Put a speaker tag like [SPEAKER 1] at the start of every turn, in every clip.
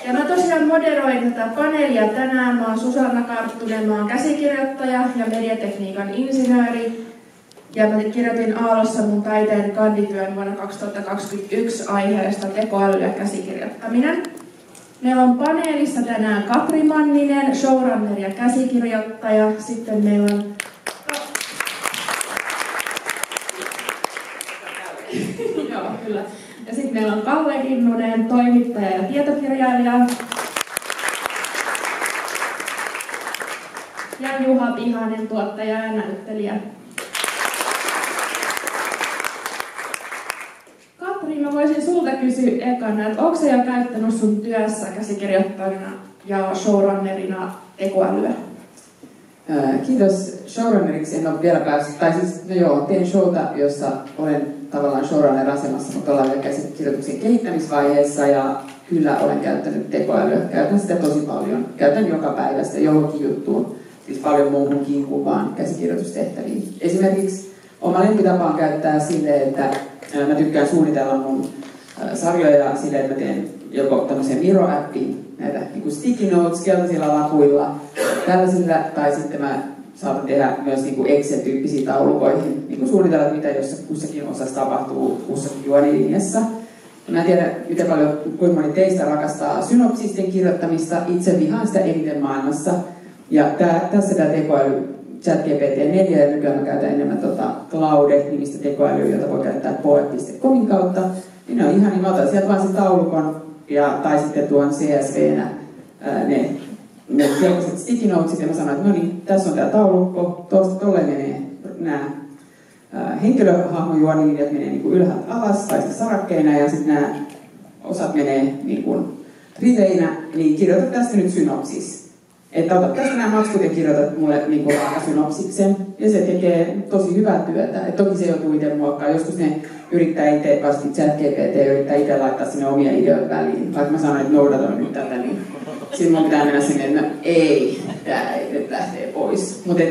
[SPEAKER 1] Ja mä tosiaan moderoin tätä paneelia tänään. Mä oon Susanna Karttunen, mä oon käsikirjoittaja ja mediatekniikan insinööri. Ja mä kirjoitin Aallossa mun taiteen kandityön vuonna 2021 aiheesta tekoäly ja käsikirjoittaminen. Meillä on paneelissa tänään Katri Manninen, showrunner ja käsikirjoittaja. Sitten meillä on Joo, kyllä. Ja sitten meillä on Kalle Kinnunen, toimittaja ja tietokirjailija. Ja Juha Pihanen, tuottaja ja näyttelijä. Katri, mä voisin sulta kysyä ekana, että onko sä jo käyttänyt sun työssä käsikirjoittajana ja showrunnerina tekoälyä?
[SPEAKER 2] Kiitos. Showrunneriksi en ole vielä päässyt, tai siis teen showta, jossa olen tavallaan showrunner-asemassa, mutta ollaan vielä käsikirjoituksen kehittämisvaiheessa ja kyllä olen käyttänyt tekoälyä. Käytän sitä tosi paljon. Käytän joka päivä sitä johonkin juttuun, siis paljon muuhunkin kuin vaan käsikirjoitustehtäviin. Esimerkiksi oma lempitapa on käyttää silleen, että mä tykkään suunnitella mun sarjoja silleen, että mä teen joko tämmöisen Miro-appiin, näitä niin kuin sticky notes keltaisilla lapuilla, tällaisilla, tai sitten mä saatan tehdä myös niin kuin Excel-tyyppisiin taulukoihin, niin kuin suunnitella, mitä jos kussakin osassa tapahtuu kussakin juonilinjassa. Mä en tiedä, miten paljon, kuinka moni teistä rakastaa synopsisten kirjoittamista, itse vihaan sitä eniten maailmassa. Ja tässä tämä tekoäly, ChatGPT-4, ja nykyään mä käytän enemmän Claude-nimistä tekoälyä, jota voi käyttää poe.comin kautta. Niin ne on ihan niin, mä otan sieltä vaan sen taulukon, tai sitten tuon CSV-nä ne keltaiset sticky notesit, ja mä sanoin, että no niin, tässä on tämä taulukko, tolle menee nämä henkilöhahmon juonilinjat menee niin kuin ylhäältä alas, tai siis sarakkeina, ja sitten nämä osat menee niin kuin riveinä, niin kirjoita tästä nyt synopsis. Että otat tästä nämä matskut ja kirjoitat mulle niin kuin synopsiksen, ja se tekee tosi hyvää työtä. Et toki se joutuu itse muokkaamaan. Joskus ne yrittää itse, vasta ChatGPT yrittää itse laittaa sinne omia ideoita väliin. Vaikka mä sanoin, että noudatan nyt tätä, niin sitten mun pitää mennä sinne, että ei, tää ei nyt lähtee pois. Mutta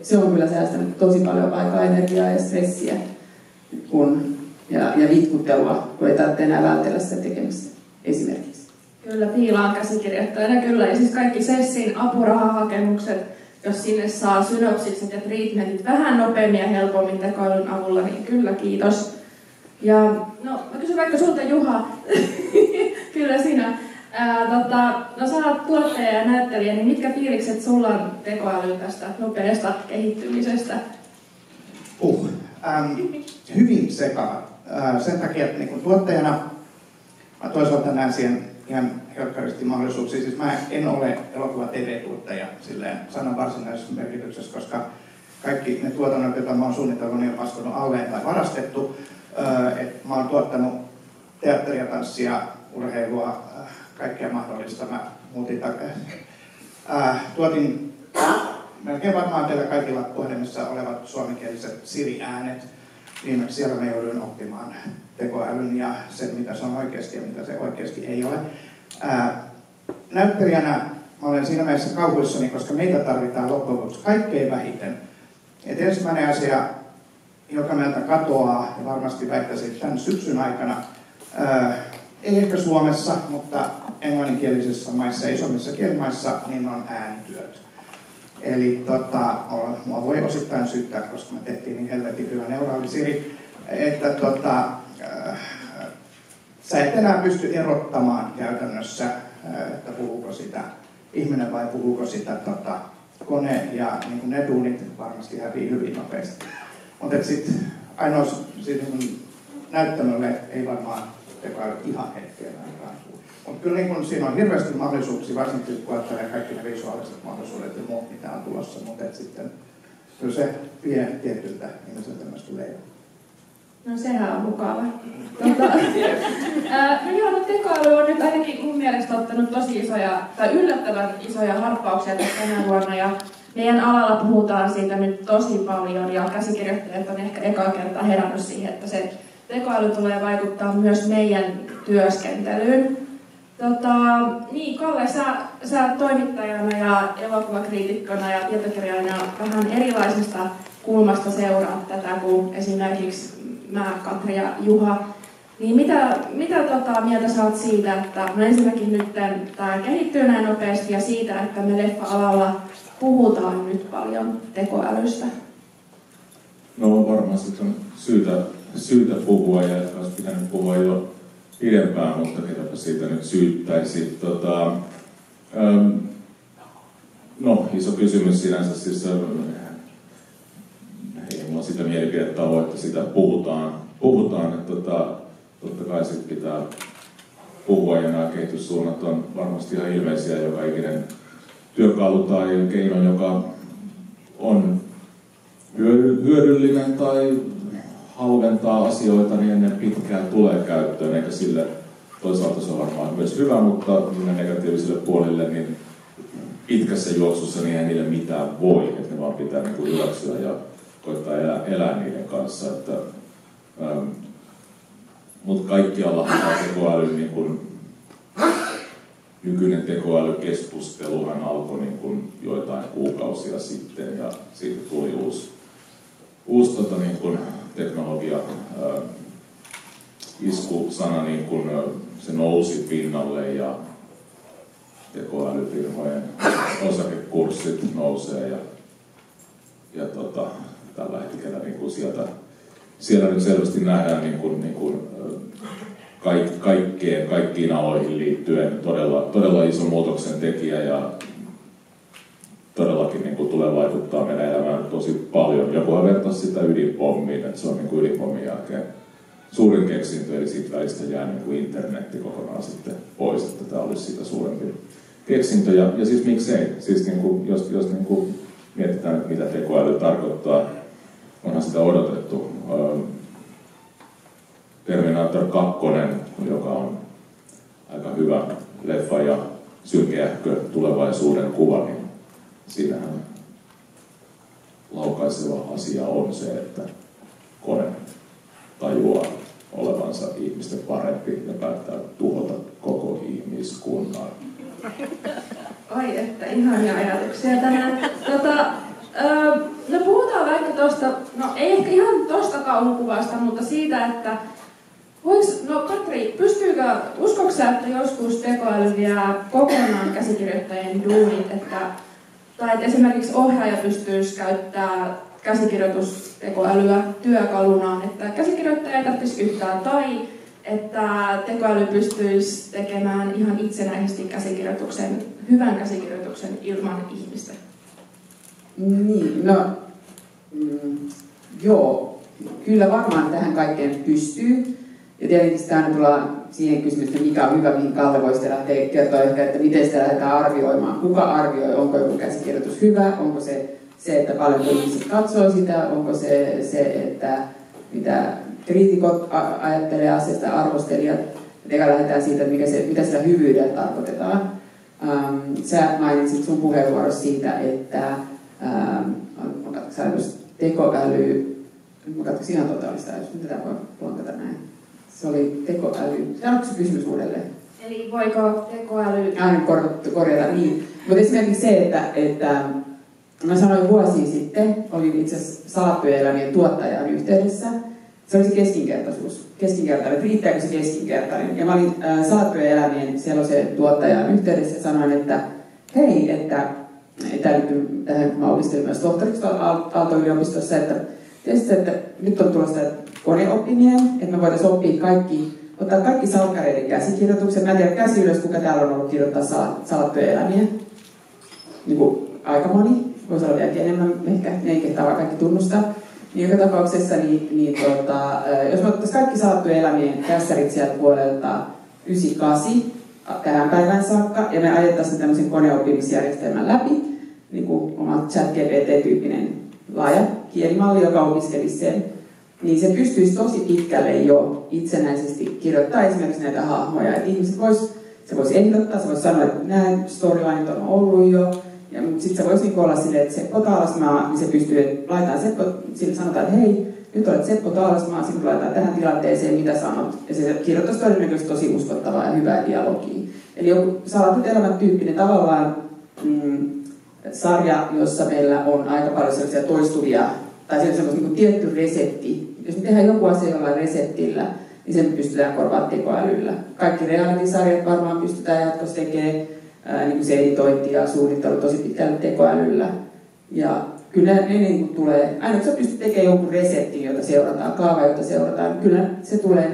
[SPEAKER 2] se on kyllä säästänyt tosi paljon aikaa, energiaa ja stressiä ja vitkuttelua, kun ei tarvitse enää vältellä sitä tekemistä esimerkiksi.
[SPEAKER 1] Kyllä, fiilaan käsikirjoittajana kyllä. Ja siis kaikki Sessin apurahahakemukset, jos sinne saa synopsikset ja treatmentit vähän nopeammin ja helpommin tekoälyn avulla, niin kyllä kiitos. Ja no, mä kysyn vaikka sulta, Juha. Kyllä sinä. No sä oot tuottaja ja näyttelijä, niin mitkä fiilikset sulla on tekoälyn tästä nopeasta kehittymisestä?
[SPEAKER 3] Hyvin sekava. Sen takia, että niin tuottajana mä toisaalta näen siihen ihan helkkaristi mahdollisuuksia. Siis mä en ole elokuva TV-tuottaja silleen sanan varsinaisessa merkityksessä, koska kaikki ne tuotannot, joita mä oon suunnitellut, niin on laskenut alleen tai varastettu. Mä oon tuottanut teatteria, tanssia, urheilua, kaikkea mahdollista. Mä tuotin melkein varmaan teillä kaikilla puhelimissa olevat suomenkieliset Siri-äänet. Viimeksi siellä mä jouduin oppimaan tekoälyn ja sen, mitä se on oikeasti ja mitä se oikeasti ei ole. Näyttelijänä mä olen siinä mielessä kauhuissani, koska meitä tarvitaan loppujen lopuksi kaikkein vähiten. Et ensimmäinen asia, joka meiltä katoaa, ja varmasti väittäisin tämän syksyn aikana, ei ehkä Suomessa, mutta englanninkielisissä maissa ja isommissa kielimaissa, niin on äänityöt. Eli mua voi osittain syyttää, koska me tehtiin niin helvetin hyvä neuraali Siri, että sä et enää pysty erottamaan käytännössä, että puhuuko sitä ihminen vai puhuuko sitä kone, ja niin ne duunit varmasti hävii hyvin nopeasti. Mutta sitten ainoa näyttämölle ei varmaan tekoäly ihan hetkellä ransuu. Mutta kyllä niin siinä on hirveästi mahdollisuuksia, varsinkin kun ajattelee kaikki ne visuaaliset mahdollisuudet ja muut, mitä on tulossa, mutta sitten kyllä se vie tietyltä ihmiseltä myös tulee.
[SPEAKER 1] No sehän on mukava. No tekoäly on nyt ainakin mun mielestä ottanut tosi isoja, tai yllättävän isoja harppauksia tänä vuonna, ja meidän alalla puhutaan siitä nyt tosi paljon, ja käsikirjoittajat on ehkä ekaa kertaa herännyt siihen, että se tekoäly tulee vaikuttaa myös meidän työskentelyyn. Niin, Kalle, sä toimittajana ja elokuvakriitikkona ja tietokirjailijana vähän erilaisesta kulmasta seuraat tätä kuin esimerkiksi mä, Katri ja Juha. Niin mitä mieltä sä oot siitä, että no ensinnäkin nyt tämä kehittyy näin nopeasti ja siitä, että me leffa-alalla puhutaan nyt paljon tekoälystä?
[SPEAKER 4] No varmasti on syytä puhua ja ehkä olisi pitänyt puhua jo pidempään, mutta ketäpä siitä nyt syyttäisi. No, iso kysymys sinänsä, siis ei mulla sitä mielipidettä ole, että sitä puhutaan että totta kai sit pitää puhua ja nämä kehityssuunnat on varmasti ihan ilmeisiä, joka ikinen työkalu tai keino, joka on hyödyllinen tai halventaa asioita, niin ennen pitkään tulee käyttöön, eikä sille toisaalta se on varmaan myös hyvä, mutta negatiivisille puolille, niin pitkässä juoksussa niin ei niille mitään voi, että ne vaan pitää niin kuin hyväksyä ja koittaa elää niiden kanssa. Mutta kaikkialla tekoäly, niin kun, nykyinen tekoälykeskusteluhan alkoi niin kun joitain kuukausia sitten ja siitä tuli uusi niin kun teknologia iskusana, niin kun se nousi pinnalle ja tekoälyfirmojen osakekurssit nousee ja tällä hetkellä niin kun siellä nyt selvästi nähdään kaikkiin aloihin liittyen todella iso muutoksen tekijä ja todellakin tulee vaikuttaa meidän elämään tosi paljon. Jokuhan vertaisi sitä ydinpommiin, että se on ydinpommin jälkeen suurin keksintö, eli siitä välistä jää internetti kokonaan sitten pois, että tämä olisi siitä suurempi keksintö. Ja siis miksei? Siis jos mietitään, että mitä tekoäly tarkoittaa, onhan sitä odotettu. Terminator 2, joka on aika hyvä leffa ja synkeähkö tulevaisuuden kuva, niin siinähän laukaiseva asia on se, että kone tajuaa olevansa ihmisten parempi ja päättää tuhota koko ihmiskunnan.
[SPEAKER 1] Ai että, ihania ajatuksia tänään. No puhutaan vaikka tuosta, no ei ehkä ihan tuosta kaunokuvasta, mutta siitä, että Katri, uskotko sä, että joskus tekoäly vie kokonaan käsikirjoittajien duunit, tai että esimerkiksi ohjaaja pystyisi käyttämään käsikirjoitustekoälyä työkalunaan, että käsikirjoittaja ei tarvitsisi yhtään, tai että tekoäly pystyisi tekemään ihan itsenäisesti hyvän käsikirjoituksen ilman ihmistä?
[SPEAKER 2] Niin, joo, kyllä varmaan tähän kaikkeen pystyy. Ja tietenkin sitä aina tullaan siihen kysymykseen, mikä on hyvä, mihin Kalle voisi lähteä kertoa ehkä, että miten sitä lähdetään arvioimaan. Kuka arvioi, onko joku käsikirjoitus hyvä, onko se että paljonko ihmiset katsoo sitä, onko se että mitä kriitikot ajattelee asiasta, arvostelijat. Ja lähdetään siitä, että mitä sillä hyvyydellä tarkoitetaan. Sä mainitsit sun puheenvuorossa siitä, että tekoäly, mä katsoin ihan totaalista, jos nyt tätä voi plankata näin. Se oli tekoäly. Onko se kysymys uudelleen?
[SPEAKER 1] Eli voiko tekoäly...
[SPEAKER 2] Aina korjata, niin. Mutta esimerkiksi se, että mä sanoin vuosia sitten, olin itse asiassa Salattujen elämien tuottajan yhteydessä. Se oli se keskinkertainen, riittääkö se keskinkertainen. Ja mä olin Salattujen elämien sellaisen tuottajan yhteydessä ja sanoin, että hei, että tähän mä opiskelin myös tohtoriksi Aalto-yliopistossa, että nyt on tulossa koneoppiminen, että me voitaisiin ottaa kaikki salkkareiden käsikirjoitukset. Mä en tiedä käsi ylös, kuka täällä on ollut kirjoittaa Salattuja elämiä. Niin kuin aika moni, voisi olla vieläkin enemmän, ehkä ne ei kehtaa kaikki tunnustaa. Niin joka tapauksessa, jos me ottaisiin kaikki Salattuja elämien kässärit sieltä vuodelta 98 tähän päivään saakka, ja me ajettaisiin tämmöisen koneoppimisjärjestelmän läpi, niin kuin oma ChatGPT-tyyppinen laaja kielimalli, joka opiskelisi sen, niin se pystyisi tosi pitkälle jo itsenäisesti kirjoittaa esimerkiksi näitä hahmoja. Että ihmiset voisi ehdottaa, se voisi sanoa, että nämä storylineit on ollut jo, ja sitten se voisi olla silleen, että Seppo Taalasmaa, niin se pystyy laittamaan Seppo, sille sanotaan, että hei, nyt olet Seppo Taalasmaa, sitten laitetaan tähän tilanteeseen, mitä sanot. Ja se kirjoittaisi todennäköisesti tosi uskottavaa ja hyvää dialogia. Eli joku Salatut elämät tyyppinen tavallaan sarja, jossa meillä on aika paljon sellaisia toistuvia, tai semmoista niin tietty resepti. Jos me tehdään joku asia jollain reseptillä, niin sen pystytään korvaamaan tekoälyllä. Kaikki reality-sarjat varmaan pystytään jatkossa tekemään niin se editointi ja suunnittelu tosi pitkälle tekoälyllä. Ja kyllä ne niin kuin tulee, aina kun sä pystyt tekemään jonkun reseptin, jota seurataan, kaava, jota seurataan, niin kyllä se tulee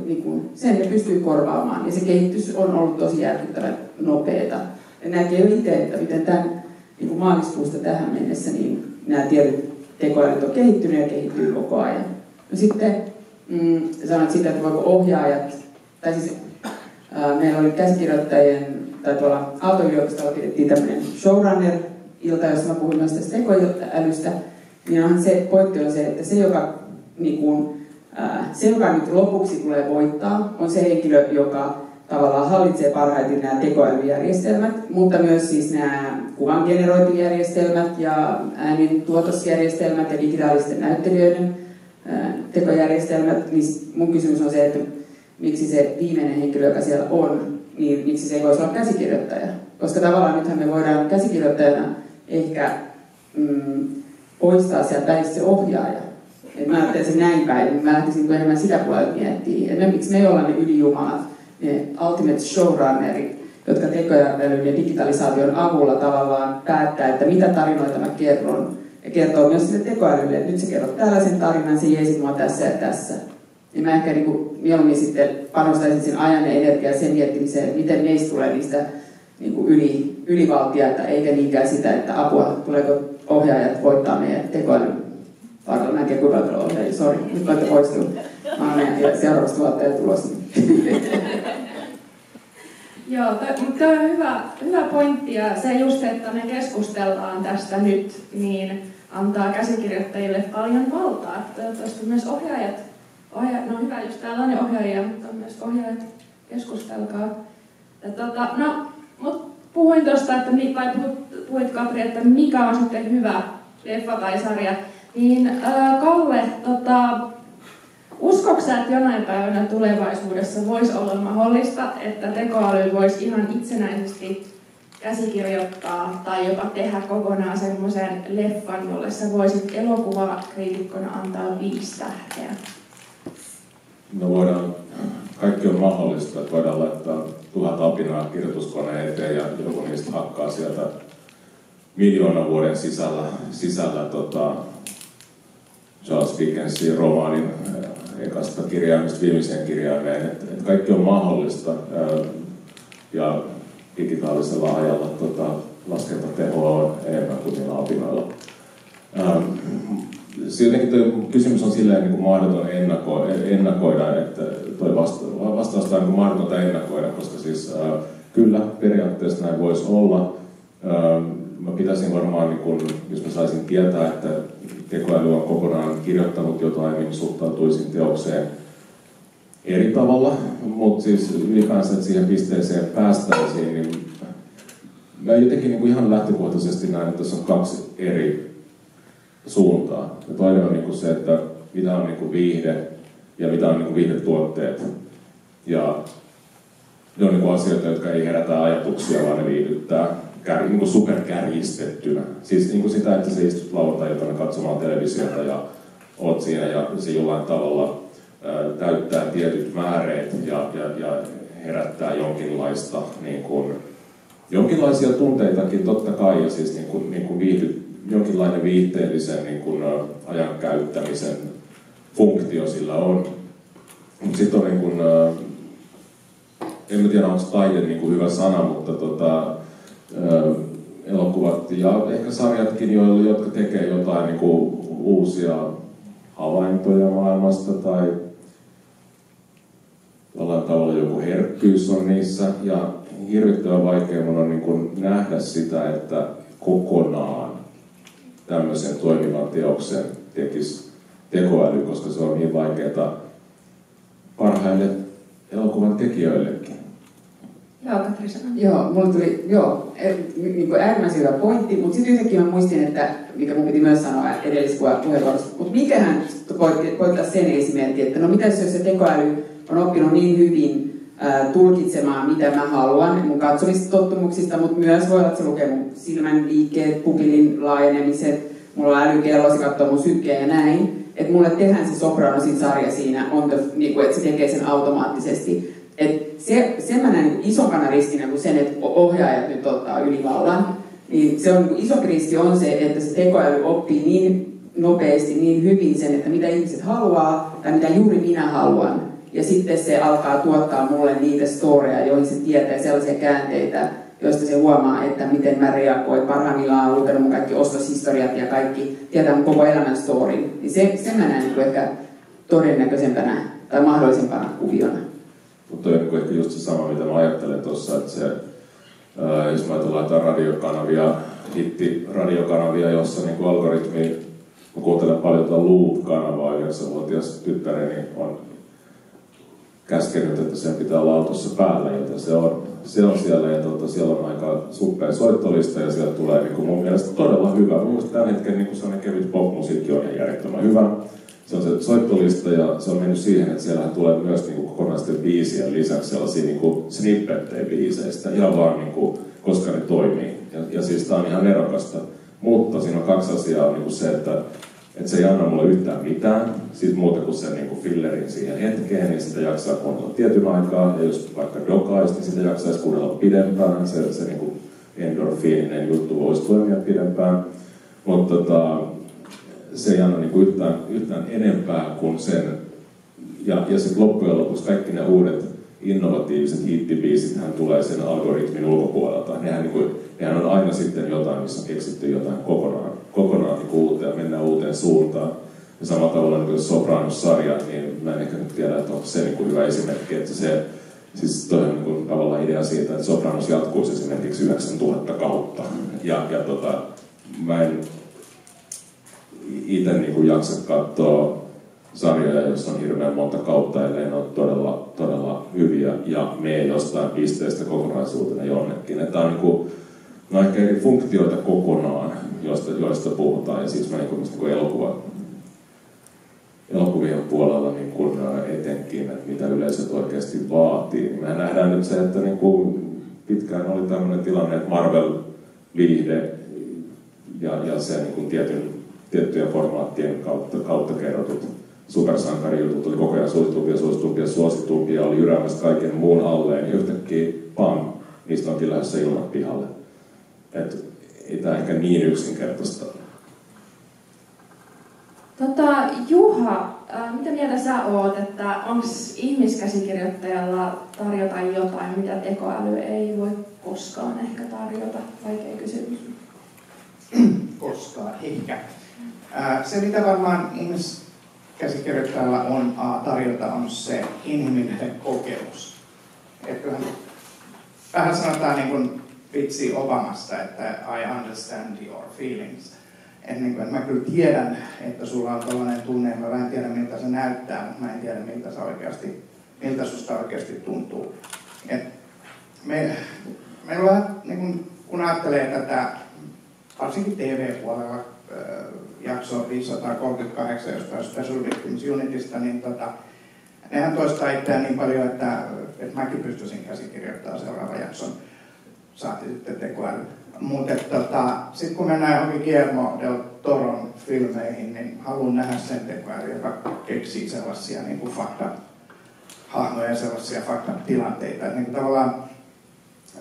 [SPEAKER 2] niin kuin, sen ne pystyy korvaamaan. Ja se kehitys on ollut tosi järkyttävän nopeata. Ja näkee jo itse, että miten tämän niin kuin maaliskuusta tähän mennessä, niin nämä tietyt tekoälyt on kehittynyt ja kehittyy koko ajan. No sitten sanoit sitä, että voiko ohjaajat, tai siis meillä oli käsikirjoittajien, tai tuolla Aalto-yliopistolla pidettiin tämmöinen showrunner-ilta, jossa mä puhuin myös tästä tekoälystä, niin onhan se pointti on se, että se, joka nyt lopuksi tulee voittaa, on se henkilö, joka tavallaan hallitsee parhaiten nämä tekoälyjärjestelmät, mutta myös siis nämä kuvan generointijärjestelmät ja äänen tuotosjärjestelmät ja digitaalisten näyttelijöiden tekojärjestelmät. Niin mun kysymys on se, että miksi se viimeinen henkilö, joka siellä on, niin miksi se ei voisi olla käsikirjoittaja? Koska tavallaan nythän me voidaan käsikirjoittajana ehkä poistaa sieltä välistä se ohjaaja. Et mä ajattelen sen näin päin, mä lähtisin enemmän sitä puolella miettimään. Miksi me ei olla ne ylijumalat, ne ultimate showrunnerit, jotka tekoälyn ja digitalisaation avulla tavallaan päättää, että mitä tarinoita mä kerron. Ja kertoo myös sille tekoälylle, että nyt sä kerrot tällaisen tarinan, se jeesit mua tässä ja tässä. Ja mä ehkä niin mieluummin sitten panostaisin sen ajan ja energiaa sen miettimiseen, että miten meistä tulee niistä niin ylivaltiaita, eikä niinkään sitä, että apua, tuleeko ohjaajat voittaa meidän tekoälyn. Pardon, näkee kuinka paljon ohjaajia, sori, nyt voitte poistua. Mä olen seuraavasta tuottaja tulossa.
[SPEAKER 1] Joo, mutta tämä on hyvä pointti ja se just, että me keskustellaan tästä nyt, niin antaa käsikirjoittajille paljon valtaa. Toivottavasti myös ohjaajat, no hyvä, jos täällä on ohjaajia, mutta myös ohjaajat keskustelkaa. Mutta puhuin tuosta, että puhuit Katri, että mikä on sitten hyvä leffa tai sarja, niin Kalle, uskotko sä, että jonain päivänä tulevaisuudessa voisi olla mahdollista, että tekoäly voisi ihan itsenäisesti käsikirjoittaa tai jopa tehdä kokonaan semmoisen leffan, jolle sä voisit elokuvakriitikkona antaa 5 tähteä?
[SPEAKER 4] No voidaan, kaikki on mahdollista, että voidaan laittaa 1000 apinaa kirjoituskoneen eteen ja joku niistä hakkaa sieltä miljoonan vuoden sisällä Charles Dickensin romaanin ekasta kirjaimesta viimeiseen kirjaimeen. Että kaikki on mahdollista ja digitaalisella ajalla laskentatehoa on enemmän kuin niillä apinoilla. Siltikin kysymys on silleen niin kuin mahdoton ennakoida, että toi vastausta on niin mahdotonta ennakoida, koska siis kyllä periaatteessa näin voisi olla. Mä pitäisin varmaan, niin kun, jos mä saisin tietää, että tekoäly on kokonaan kirjoittanut jotain, niin suhtautuisin teokseen eri tavalla. Mutta siis ylipäänsä, että siihen pisteeseen päästäisiin, niin mä jotenkin niin ihan lähtökohtaisesti näen, että tässä on 2 eri suuntaa. Ja toinen on niin se, että mitä on niin viihde ja mitä on niin viihdetuotteet. Ja ne on niin asioita, jotka ei herätä ajatuksia, vaan ne viihdyttää. Niin superkärjistettynä. Siis niin sitä, että sä istut lauantai-iltana katsomaan televisiota ja oot siinä ja se jollain tavalla täyttää tietyt määreet ja herättää jonkinlaista, jonkinlaisia tunteitakin totta kai ja siis jonkinlainen viihteellisen ajan käyttämisen funktio sillä on. Mutta sitten on en tiedä onko taide hyvä sana, mutta elokuvat ja ehkä sarjatkin, jotka tekee jotain uusia havaintoja maailmasta tai jollain tavalla joku herkkyys on niissä. Ja hirvittävän vaikea mun on nähdä sitä, että kokonaan tämmöisen toimivan teoksen tekisi tekoäly, koska se on niin vaikeaa parhaille elokuvan tekijöillekin.
[SPEAKER 1] Joo, Katri sanoi.
[SPEAKER 2] Joo, mulle tuli äärimmäisen hyvä pointti, mutta sitten yhtäkkiä mä muistin, että mikä mun piti myös sanoa edellisessä puheenvuorossa, mutta mikähän koittaa sen esimerkki, että no mitäs jos se tekoäly on oppinut niin hyvin tulkitsemaan, mitä mä haluan mun katsomistottumuksista, mutta myös voi olla, että se lukee mun silmän liikkeet, pupillin laajenemiset, mulla on älykello, se katsoo mun sykkeen ja näin. että mulle tehdään se Sopranosin sarja siinä, niin kuin, että se tekee sen automaattisesti. Et se mä näen niin isompana riskinä kuin sen, että ohjaajat nyt ottaa ylivallan. Niin se on, iso riski on se, että se tekoäly oppii niin nopeasti, niin hyvin sen, että mitä ihmiset haluaa tai mitä juuri minä haluan. Ja sitten se alkaa tuottaa mulle niitä storeja, joihin se tietää sellaisia käänteitä, joista se huomaa, että miten mä reagoin. Parhaimmillaan on lukenut mun kaikki ostoshistoriat ja kaikki, tietää mun koko elämän storin. Niin se mä näen niin ehkä todennäköisempänä tai mahdollisempana kuviona.
[SPEAKER 4] Mutta on niin ehkä just se sama, mitä mä ajattelen tuossa, että se, jos mä ajatellaan jotain radiokanavia, hittiradiokanavia, jossa niin algoritmi, kun kuuntelen paljon tuota Loop-kanavaa, 9-vuotias tyttäreni on käskenyt, että sen pitää olla autossa päällä, joten se on siellä ja siellä on aika suppea soittolista ja siellä tulee niin kuin mun mielestä todella hyvä. Mun mielestä tämän hetken niin sellainen kevyt popmusiikki on ihan järjettömän hyvä. Se on se soittolista ja se on mennyt siihen, että siellähän tulee myös niin kuin kokonaisten biisien lisäksi sellaisia niin kuin snippettejä biiseistä, ihan vaan niin kuin, koska ne toimii. Ja siis tää on ihan nerokasta. Mutta siinä on kaksi asiaa, niin kuin se, että se ei anna mulle yhtään mitään, siis muuta kuin sen niin kuin fillerin siihen hetkeen, niin sitä jaksaa kuunnella tietyn aikaa, ja jos vaikka dokaisi, niin sitä jaksaisi kuunnella pidempään, se niin kuin endorfiininen juttu voisi toimia pidempään, mutta se ei anna niin kuin yhtään enempää kuin sen, ja sitten loppujen lopuksi kaikki ne uudet innovatiiviset hittibiisithän tulee sen algoritmin ulkopuolelta. Nehän on aina sitten jotain, missä on keksitty jotain kokonaan niin uuteen ja mennään uuteen suuntaan. Ja samalla tavalla niin kuin Sopranos-sarja, niin mä en ehkä nyt tiedä, että onko se niin kuin hyvä esimerkki, että se, siis toi on niin kuin tavallaan idea siitä, että Sopranos jatkuisi esimerkiksi 9000 kautta. Ja mä en itse niin kuin jaksa katsoa sarjoja, joissa on hirveän monta kautta, ellei ne ole todella hyviä ja mene jostain pisteestä kokonaisuutena jonnekin. Että on ehkä eri funktioita kokonaan, joista puhutaan. Ja siis mä niin elokuvien puolella niin kun etenkin, että mitä yleisöt oikeasti vaatii. Niin mehän nähdään nyt se, että niin pitkään oli tämmöinen tilanne, että Marvel-viihde ja se niin tiettyjen formaattien kautta kerrotut supersankarijutut oli koko ajan suositumpia, oli jyräämässä kaiken muun alleen, niin yhtäkkiä pam, niistä onkin lähdössä ilmat pihalle. Että ei tämä ehkä niin yksinkertaista.
[SPEAKER 1] Juha, mitä mieltä sä oot, että onko ihmiskäsikirjoittajalla tarjota jotain, mitä tekoäly ei voi koskaan ehkä tarjota? Vaikea kysymys.
[SPEAKER 3] Koskaan, ehkä. Se, mitä varmaan ihmiskäsikirjoittajalla on tarjota, on se inhimillinen kokemus. Että vähän sanotaan niin kuin vitsi Obamasta, että I understand your feelings. Että niin mä kyllä tiedän, että sulla on tällainen tunne, ja mä vähän tiedän, miltä se näyttää, mutta mä en tiedä, miltä susta oikeasti tuntuu. Meillä vähän, niin kun ajattelee tätä, varsinkin TV-puolella, jaksoa 538 jostain Special Victims Unitista, niin nehän toistaa itseään niin paljon, että mäkin pystyisin käsikirjoittamaan seuraavan jakson, saati sitten tekoäly. Mutta sitten kun mennään johonkin Guillermo del Toron filmeihin, niin haluan nähdä sen tekoäly, joka keksii sellaisia niin kuin faktahahmoja ja sellaisia faktatilanteita. Niin kuin tavallaan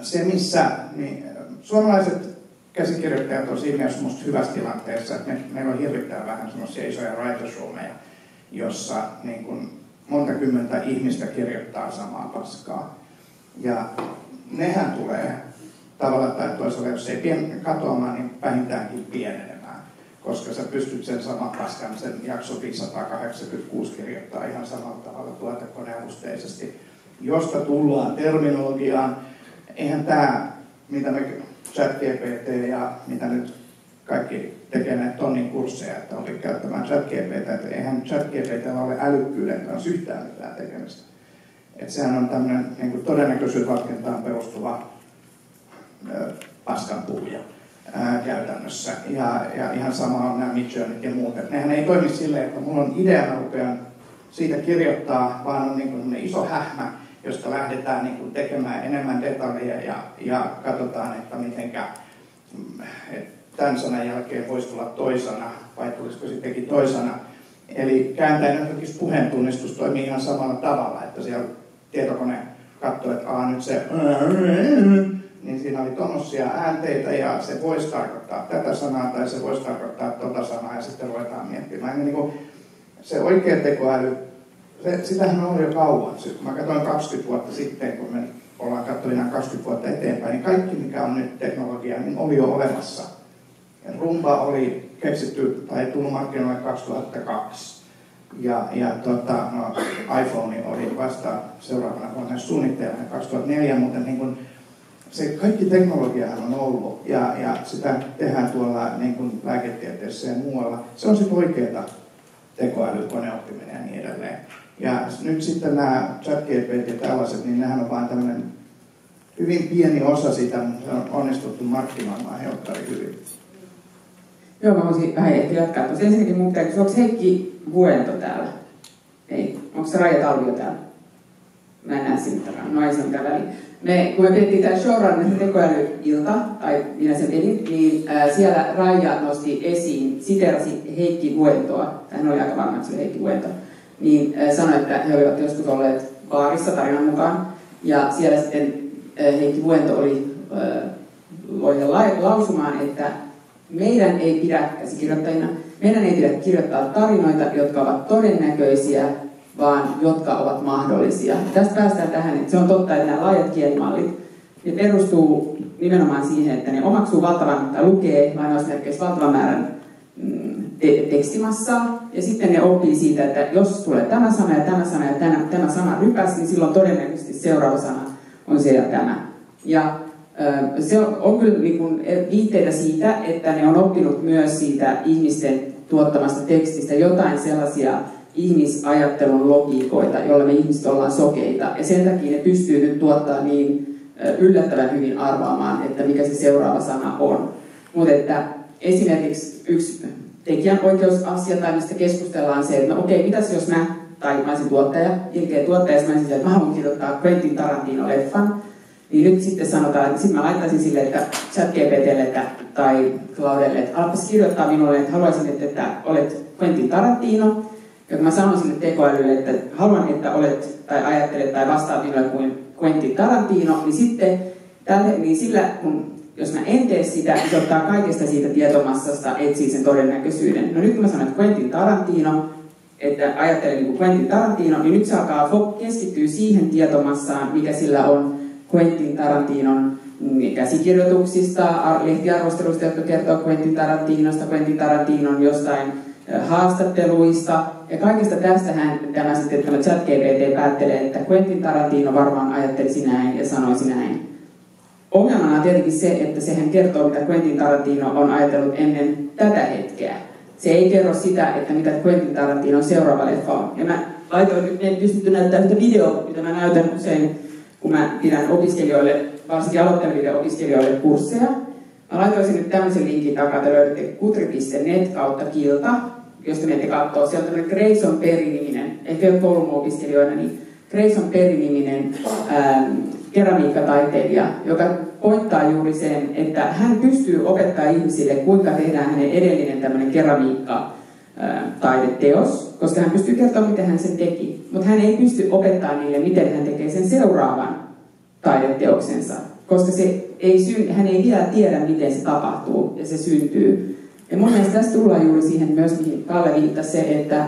[SPEAKER 3] se, missä niin suomalaiset käsikirjoittajat on siinä mielessä musta hyvässä tilanteessa, että meillä on hirvittävän vähän semmoisia isoja writers roomeja, jossa niin kun monta kymmentä ihmistä kirjoittaa samaa paskaa. Ja nehän tulee tavalla tai toisella, jos ei katoamaan, niin vähintäänkin pienenemään. Koska sä pystyt sen saman paskan, sen jakso 586 kirjoittaa ihan samalla tavalla tuotekoneavusteisesti. Josta tullaan terminologiaan, eihän tämä, mitä me ChatGPT ja mitä nyt kaikki tekee näitä tonnin kursseja, että oli käyttämään ChatGPT, että eihän ChatGPT:llä ole älykkyyden kanssa yhtään mitään tekemistä. Että sehän on tämmöinen niin todennäköisyyslaskentaan perustuva paskanpuhuja käytännössä. Ja ihan sama on nämä Midjourneyt ja muut. Että nehän ei toimi silleen, että mulla on idea, mä rupean siitä kirjoittaa, vaan on niin iso hähmä, josta lähdetään niin kuin tekemään enemmän detaljeja ja katsotaan, että mitenkä tämän sanan jälkeen voisi tulla toisana vai tulisiko sittenkin toisana. Eli kääntäen esimerkiksi puheentunnistus toimii ihan samalla tavalla, että siellä tietokone katsoi, että nyt se niin siinä oli tommosia äänteitä ja se voisi tarkoittaa tätä sanaa tai se voisi tarkoittaa tota sanaa ja sitten ruvetaan miettimään. Ja niin kuin se oikea tekoäly, sitähän on ollut jo kauan. Kun mä katsoin 20 vuotta sitten, kun me ollaan katsottu ihan 20 vuotta eteenpäin, niin kaikki mikä on nyt teknologia, niin oli jo olemassa. Ja Rumba oli keksitty tai tullut markkinoille 2002. iPhone oli vasta seuraavana vuonna suunnitteilla 2004, mutta niin kun se kaikki teknologiahan on ollut ja sitä tehdään tuolla niin kun lääketieteessä ja muualla. Se on sitten oikeaa tekoäly, koneoppiminen ja niin edelleen. Ja nyt sitten nämä ChatGPT ja tällaiset, niin nehän on vain tämmöinen hyvin pieni osa sitä, mutta se on onnistuttu markkinoimaan helkkari hyvin.
[SPEAKER 2] Joo, mä voisin vähän ehkä jatkaa. Tuossa ensinnäkin mun pitää kysyä, onko Heikki Vuento täällä? Ei. Onko se Raija Talvio täällä? Mä en näe sinne takana. No ei se mitään väliä. Kun me pidettiin tää showrunner tekoälyilta, tai minä sen edin, niin siellä Raija nosti esiin, siterasi Heikki Vuentoa, hän oli aika varma, että se oli Heikki Vuento, niin sanoi, että he olivat joskus olleet baarissa tarinan mukaan, ja siellä sitten Heikki Vuento loi lausumaan, että meidän ei pidä, käsikirjoittajina, meidän ei pidä kirjoittaa tarinoita, jotka ovat todennäköisiä, vaan jotka ovat mahdollisia. Tästä päästään tähän, että se on totta, että nämä laajat kielimallit, ne perustuu nimenomaan siihen, että ne omaksuu valtavan, tai lukee lainausmerkeissä valtavan määrän tekstimassaa, ja sitten ne oppii siitä, että jos tulee tämä sana ja tämä sana ja tämä sana rypäs, niin silloin todennäköisesti seuraava sana on se ja tämä. Ja se on kyllä niin kuin viitteitä siitä, että ne on oppinut myös siitä ihmisten tuottamasta tekstistä jotain sellaisia ihmisajattelun logiikoita, joilla me ihmiset ollaan sokeita. Ja sen takia ne pystyy nyt tuottaa niin yllättävän hyvin arvaamaan, että mikä se seuraava sana on. Mutta että esimerkiksi yksi tekijänoikeusasia, tai mistä keskustellaan se, että no okei, mitäs jos mä olisin tuottaja, ilkeä tuottaja, ja mä olisin, että mä haluan kirjoittaa Quentin Tarantino-leffan, niin nyt sitten sanotaan, että sitten mä laittaisin sille, että ChatGPT:lle tai Claudelle, että alkaisi kirjoittaa minulle, että haluaisin, että olet Quentin Tarantino, ja kun mä sanon sille tekoälylle, että haluan, että olet tai ajattelet tai vastaat minulle kuin Quentin Tarantino, niin sitten niin sillä, jos mä en tee sitä, niin se ottaa kaikesta siitä tietomassasta, etsii sen todennäköisyyden. No nyt kun mä sanon, että Quentin Tarantino, että ajattelen niin kuin Quentin Tarantino, niin nyt se alkaa keskittyä siihen tietomassaan, mikä sillä on Quentin Tarantinon käsikirjoituksista, lehtiarvosteluista, jotka kertoo Quentin Tarantinosta, Quentin Tarantinon jostain haastatteluista. Ja kaikesta tästähän tämä ChatGPT päättelee, että Quentin Tarantino varmaan ajattelisi näin ja sanoisi näin. Ongelmana on tietenkin se, että sehän kertoo, mitä Quentin Tarantino on ajatellut ennen tätä hetkeä. Se ei kerro sitä, että mitä Quentin Tarantinon seuraava leffa on. Ja mä laitoin nyt, en pystytty näyttämään yhtä videota, mitä mä näytän usein, kun mä pidän opiskelijoille, varsinkin aloitteleville opiskelijoille kursseja. Mä laitoisin nyt tämmöisen linkin takaa, te löydätte kutri.net/kilta, josta menette katsoo. Siellä on tämmöinen Grayson Perry-niminen, ehkä jo kouluopiskelijoina, niin Grayson Perry-niminen keramiikkataiteilija, joka pointtaa juuri sen, että hän pystyy opettamaan ihmisille, kuinka tehdään hänen edellinen tämmöinen keramiikkataideteos, koska hän pystyy kertomaan, miten hän sen teki. Mutta hän ei pysty opettamaan niille, miten hän tekee sen seuraavan taideteoksensa, koska hän ei vielä tiedä, miten se tapahtuu ja se syntyy. Ja mun mielestä tässä tullaan juuri siihen myös, mihin Kalle viittasi, se, että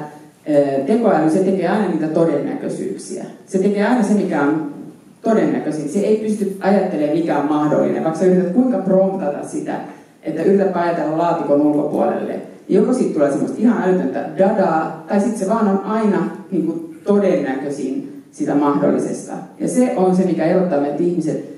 [SPEAKER 2] tekoäly, se tekee aina niitä todennäköisyyksiä. Se tekee aina se, mikä on todennäköisin. Se ei pysty ajattelemaan, mikä on mahdollinen, vaikka sä yrität kuinka promptata sitä, että yrität ajatella laatikon ulkopuolelle. Joko siitä tulee semmoista ihan älytöntä dadaa, tai sitten se vaan on aina niin kuin todennäköisin sitä mahdollisesta. Ja se on se, mikä erottaa meitä ihmiset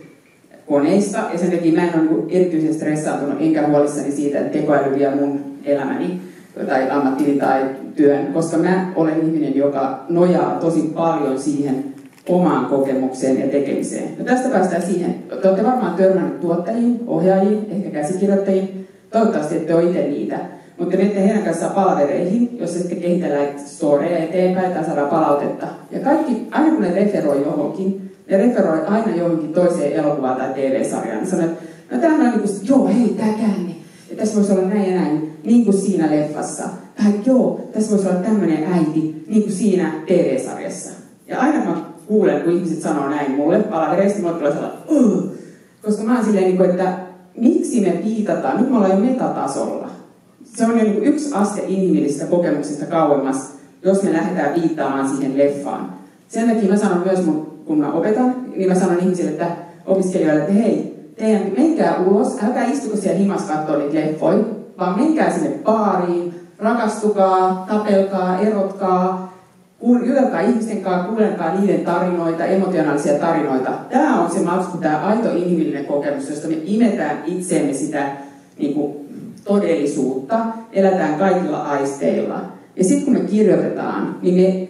[SPEAKER 2] koneista, ja sen takia mä en ole erityisen stressaantunut, enkä huolissani siitä, että tekoäly vie mun elämäni tai ammattini tai työn, koska mä olen ihminen, joka nojaa tosi paljon siihen omaan kokemukseen ja tekemiseen. No tästä päästään siihen. Te olette varmaan törmänneet tuottajiin, ohjaajiin, ehkä käsikirjoittajiin. Toivottavasti ette ole itse niitä. Mutta menette heidän kanssaan palavereihin, jossa sitten kehitellään storeja eteenpäin tai saadaan palautetta. Ja kaikki, aina kun ne referoi johonkin, ne referoi aina johonkin toiseen elokuvaan tai TV-sarjaan. Ne sanoo, että no tämähän on niin kuin, joo hei, tää käänne. ja tässä voisi olla näin ja näin, niin kuin siinä leffassa. Joo, tässä voisi olla tämmöinen äiti, niin kuin siinä TV-sarjassa. Ja aina mä kuulen, kun ihmiset sanoo näin mulle, palavereista mulle tulee sellainen, koska mä oon silleen, että miksi me viitataan, nyt me ollaan jo metatasolla. Se on jo yksi aste inhimillisestä kokemuksesta kauemmas, jos me lähdetään viittaamaan siihen leffaan. Sen takia mä sanon myös, kun mä opetan, niin mä sanon ihmisille, että opiskelijoille, että hei, menkää ulos, älkää istuko siellä himas kattoo niitä leffoja, vaan menkää sinne baariin, rakastukaa, tapelkaa, erotkaa, jutelkaa ihmisten kanssa, kuunnelkaa niiden tarinoita, emotionaalisia tarinoita. Tämä on se maksku, tämä aito inhimillinen kokemus, josta me imetään itseemme sitä niin kuin, todellisuutta, eletään kaikilla aisteilla. Ja sitten kun me kirjoitetaan, niin me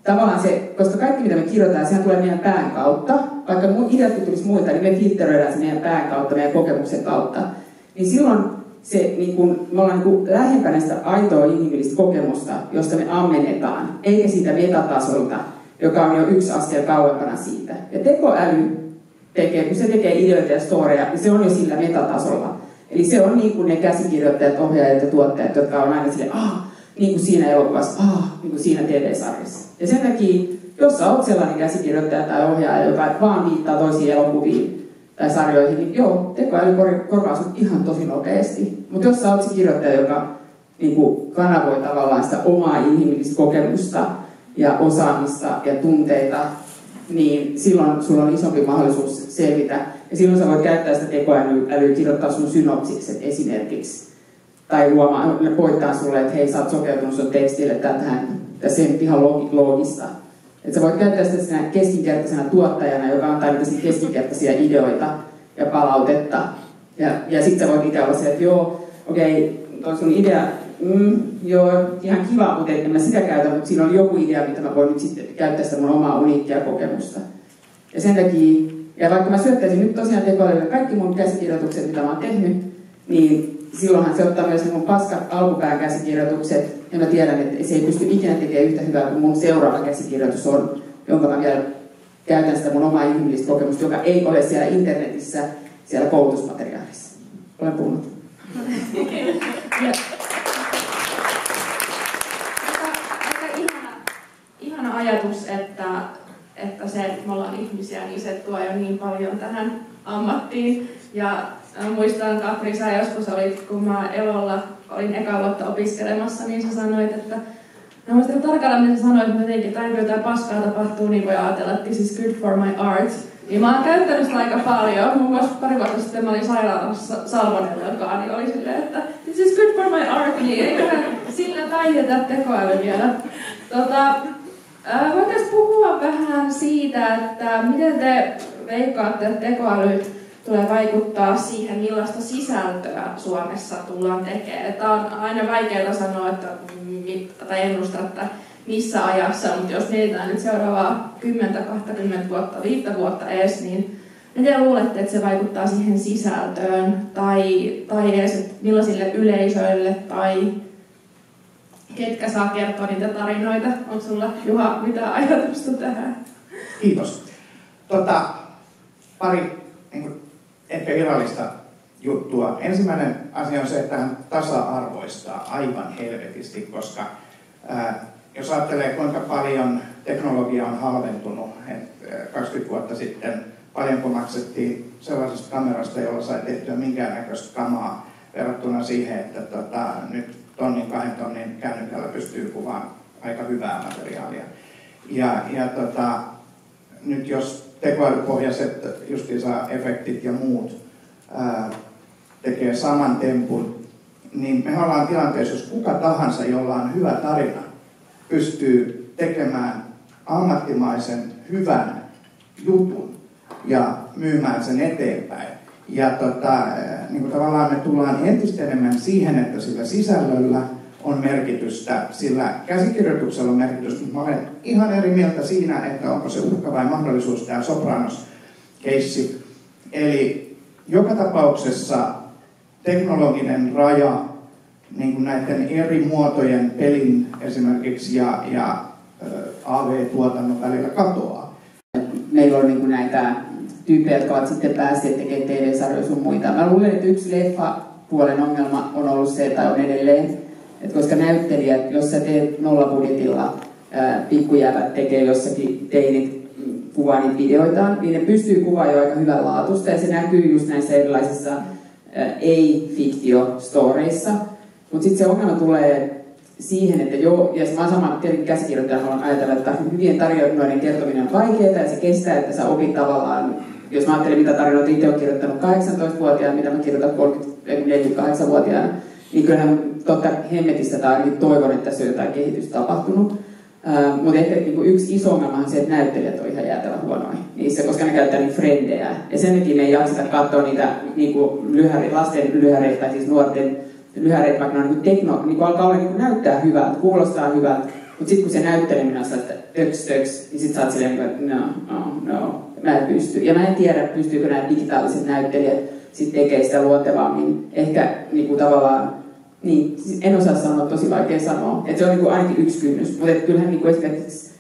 [SPEAKER 2] tavallaan se, koska kaikki mitä me kirjoitetaan, sehän tulee meidän pään kautta, vaikka ideat kun tulisi muita, niin me filtteröidään se meidän pään kautta, meidän kokemuksen kautta. Niin silloin se, niin kun, me ollaan niin lähempänä sitä aitoa inhimillistä kokemusta, josta me ammennetaan, eikä siitä metatasolta, joka on jo yksi askel kauempana siitä. Ja tekoäly tekee, kun se tekee ideoita ja storeja, niin se on jo sillä metatasolla. Eli se on niin kuin ne käsikirjoittajat, ohjaajat ja tuottajat, jotka on aina silleen, niin kuin siinä elokuvassa, niin kuin siinä TV-sarjassa. Ja sen takia, jos sä oot sellainen käsikirjoittaja tai ohjaaja, joka vaan viittaa toisiin elokuviin tai sarjoihin, niin joo, tekoäly korvaa sut ihan tosi nopeasti. Mutta jos sä oot se kirjoittaja, joka niin kuin kanavoi tavallaan sitä omaa inhimillistä kokemusta ja osaamista ja tunteita, niin silloin sulla on isompi mahdollisuus selvitä. Ja silloin sä voit käyttää sitä tekoälyä kirjoittaa sun synopsikset esimerkiksi. Tai voittaa sulle, että hei, sä oot sopeutunut sun tekstille tähän, tässä ei nyt ihan loogista. Että sä voit käyttää sitä sinä keskinkertaisena tuottajana, joka antaa niitä keskinkertaisia ideoita ja palautetta. Ja sit sä voit itse olla se, että joo, okei, toi sun idea, joo, ihan kiva, mutta en mä sitä käytä, mutta siinä on joku idea, mitä mä voin nyt sitten käyttää sitä mun omaa uniikkia kokemusta. Ja sen takia, ja vaikka mä syöttäisin nyt tosiaan tekoälylle kaikki mun käsikirjoitukset, mitä mä oon tehnyt, niin silloinhan se ottaa myös mun paskat alkupään käsikirjoitukset, ja mä tiedän, että se ei pysty ikinä tekemään yhtä hyvää kuin mun seuraava käsikirjoitus on, jonka mä vielä käytän sitä mun omaa inhimillistä kokemusta, joka ei ole siellä internetissä, siellä koulutusmateriaalissa. Olen puhunut.
[SPEAKER 1] Ihana ajatus, että se, että me ollaan ihmisiä, niin se tuo jo niin paljon tähän ammattiin. Ja muistan, Katri, sä joskus olit, kun mä Elolla olin eka vuotta opiskelemassa, niin sä sanoit, että mä muistan tarkalleen, mitä sä sanoit, että jotenkin, että aina kun jotain paskaa tapahtuu, niin voi ajatella, että this is good for my art. Niin mä oon käyttänyt sitä aika paljon. Muun muassa pari vuotta sitten mä olin sairaalassa salmonellan, niin oli silleen, että this is good for my art, niin eiköhän sillä päihdetä tekoäly vielä. Voitaisiin puhua vähän siitä, että miten te veikkaatte, että tekoäly tulee vaikuttaa siihen, millaista sisältöä Suomessa tullaan tekemään. Tämä on aina vaikeaa sanoa tai ennustaa, että missä ajassa, mutta jos mietitään nyt seuraavaa 10-20 vuotta, 5 vuotta edes, niin miten luulette, että se vaikuttaa siihen sisältöön tai edes, että millaisille yleisöille tai ketkä saa kertoa niitä tarinoita? On sulla, Juha, mitä ajatusta tähän?
[SPEAKER 3] Kiitos. Pari ehkä virallista juttua. Ensimmäinen asia on se, että hän tasa-arvoistaa aivan helvetisti, koska jos ajattelee, kuinka paljon teknologia on halventunut, että 20 vuotta sitten paljonko maksettiin sellaisesta kamerasta, jolla sai tehtyä minkäännäköistä kamaa verrattuna siihen, että nyt 1-2 tonnin kännykällä pystyy kuvaamaan aika hyvää materiaalia. Nyt jos tekoälypohjaiset justiinsa efektit ja muut tekee saman tempun, niin me ollaan tilanteessa, jos kuka tahansa, jolla on hyvä tarina, pystyy tekemään ammattimaisen hyvän jutun ja myymään sen eteenpäin. Ja niin kuin tavallaan me tullaan entistä enemmän siihen, että sillä sisällöllä on merkitystä, sillä käsikirjoituksella on merkitystä, mutta mä olen ihan eri mieltä siinä, että onko se uhka vai mahdollisuus tämä Sopranos-keissi. Eli joka tapauksessa teknologinen raja niin kuin näiden eri muotojen pelin esimerkiksi ja AV-tuotannon välillä katoaa.
[SPEAKER 2] Meillä on niin kuin näitä tyyppejä, jotka ovat sitten päässeet tekemään TV-sarjoja sun muita. Mä luulen, että yksi leffa puolen ongelma on ollut se, tai on edelleen, että koska näyttelijät, jos sä teet nollabudjetilla, pikkujäävät tekee jossakin teinit kuvaa niitä videoitaan, niin ne pystyy kuvaamaan jo aika hyvän laatusta, ja se näkyy just näissä erilaisissa ei-fiktio-storeissa. Mutta sitten se ongelma tulee siihen, että joo, ja mä sama tietenkin käsikirjoittaja haluan ajatella, että hyvien tarinoiden kertominen on vaikeaa, ja se kestää, että sä opit tavallaan, jos mä ajattelen, mitä tarinoita itse olen kirjoittanut 18-vuotiaana, mitä mä kirjoitan 48-vuotiaana, niin kyllähän totta hemmetistä tai ainakin toivon, että tässä on jotain kehitystä tapahtunut. Mutta ehkä niin yksi iso ongelma on se, että näyttelijät on ihan jäätävän huonoja niissä, koska ne käyttää niin frendejä. Ja sen takia me ei jakseta katsoa niitä niin lasten lyhäreitä, tai siis nuorten lyhäreitä, vaikka ne on niin alkaa olla niin näyttää hyvältä, kuulostaa hyvältä. Mutta sitten kun se näytteleminen on sellaista töks, niin sitten sä oot silleen, että no, mä en pysty. Ja mä en tiedä, pystyykö nämä digitaaliset näyttelijät sitten tekemään sitä luontevammin. Ehkä niin tavallaan, niin, en osaa sanoa, tosi vaikea sanoa. Että se on niin ainakin yksi kynnys. Mutta kyllähän niin esimerkiksi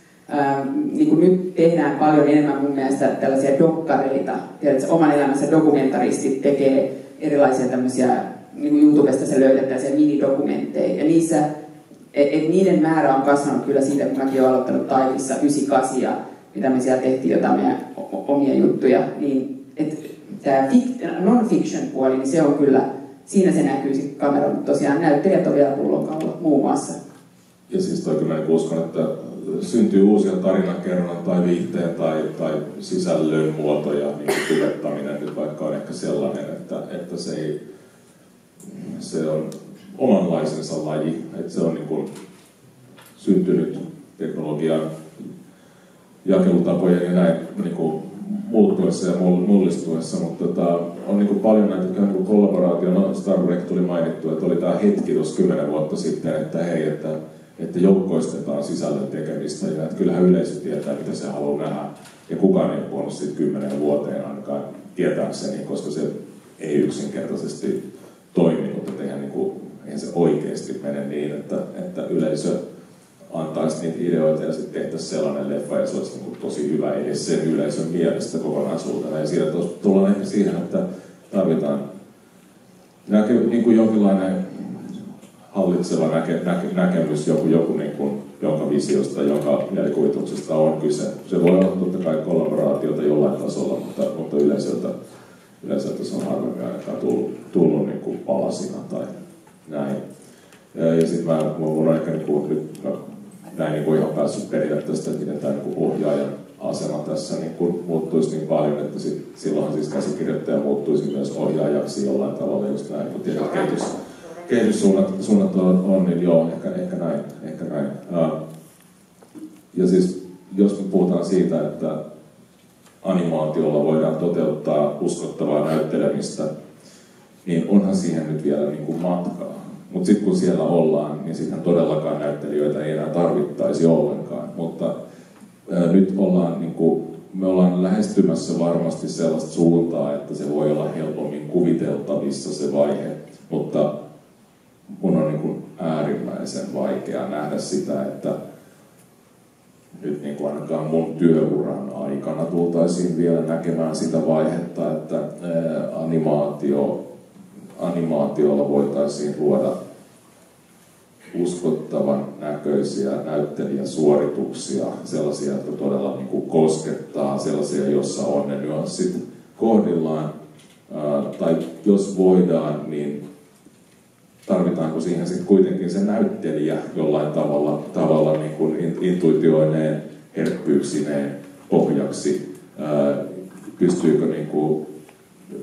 [SPEAKER 2] niin nyt tehdään paljon enemmän mun mielestä tällaisia dokkareita. Tiedätkö, oman elämänsä dokumentaristit tekee erilaisia tämmöisiä, niin YouTubesta se löydät tällaisia minidokumentteja. Ja niissä, niiden määrä on kasvanut kyllä siitä, kun mäkin olen aloittanut Taikissa 98 ja mitä me siellä tehtiin jotain meidän omia juttuja. Niin, tämä non-fiction puoli, niin se on kyllä, siinä se näkyy sitten kameralla, mutta tosiaan näyttelijät on vielä pullonkaula muun muassa.
[SPEAKER 4] Ja siis toi kyllä uskon, että syntyy uusia tarinankerronnan tai viihteen tai sisällön muotoja, niin tubettaminen nyt vaikka on ehkä sellainen, että se on omanlaisensa laji, että se on niin kuin syntynyt teknologian jakelutapojen ja näin niin kuin muuttuessa ja mullistuessa, mutta on niin kuin paljon näitä niin kuin kollaboraatioita. No, Star Trek tuli mainittu, että oli tämä hetki tuossa 10 vuotta sitten, että hei, että joukkoistetaan sisällön tekemistä ja että kyllähän yleisö tietää, mitä se haluaa nähdä. Ja kukaan ei ole puhunut siitä 10 vuoteen ainakaan tietääkseni, koska se ei yksinkertaisesti toiminut. Että eihän se oikeasti mene niin, että yleisö antaisi niitä ideoita ja sitten tehtäisiin sellainen leffa ja se olisi niin kuin tosi hyvä edes sen yleisön mielestä kokonaisuutena. Ja siitä tullaan ehkä siihen, että tarvitaan niin kuin jonkinlainen hallitseva näkemys, joku niin kuin, jonka visiosta, jonka mielikuvituksesta on kyse. Se voi olla totta kai kollaboraatiota jollain tasolla, mutta yleisöltä se on harvemmin ainakaan tullut niin kuin palasina tai näin. Ja sitten mun on ehkä näin niin kuin ihan päässyt perille tästä, että miten tämä niin ohjaajan asema tässä niin kuin muuttuisi niin paljon, että silloinhan siis käsikirjoittaja muuttuisi myös ohjaajaksi jollain tavalla, just näin, kun tiedät kehityssuunnat on, niin joo, ehkä näin. Ja siis jos me puhutaan siitä, että animaatiolla voidaan toteuttaa uskottavaa näyttelemistä, niin onhan siihen nyt vielä niin kuin matkaa. Mutta sitten kun siellä ollaan, niin sitten todellakaan näyttelijöitä ei enää tarvittaisi ollenkaan. Mutta nyt ollaan, niin kuin, me ollaan lähestymässä varmasti sellaista suuntaa, että se voi olla helpommin kuviteltavissa se vaihe. Mutta mun on niin kuin äärimmäisen vaikea nähdä sitä, että nyt niin kuin ainakaan mun työuran aikana tultaisiin vielä näkemään sitä vaihetta, että animaatiolla voitaisiin luoda uskottavan näköisiä näyttelijäsuorituksia, sellaisia, jotka todella niin kuin koskettaa, sellaisia, joissa on ne nyanssit kohdillaan. Tai jos voidaan, niin tarvitaanko siihen sitten kuitenkin se näyttelijä jollain tavalla niin kuin intuitioineen, herkkyyksineen pohjaksi? Pystyykö, niin kuin,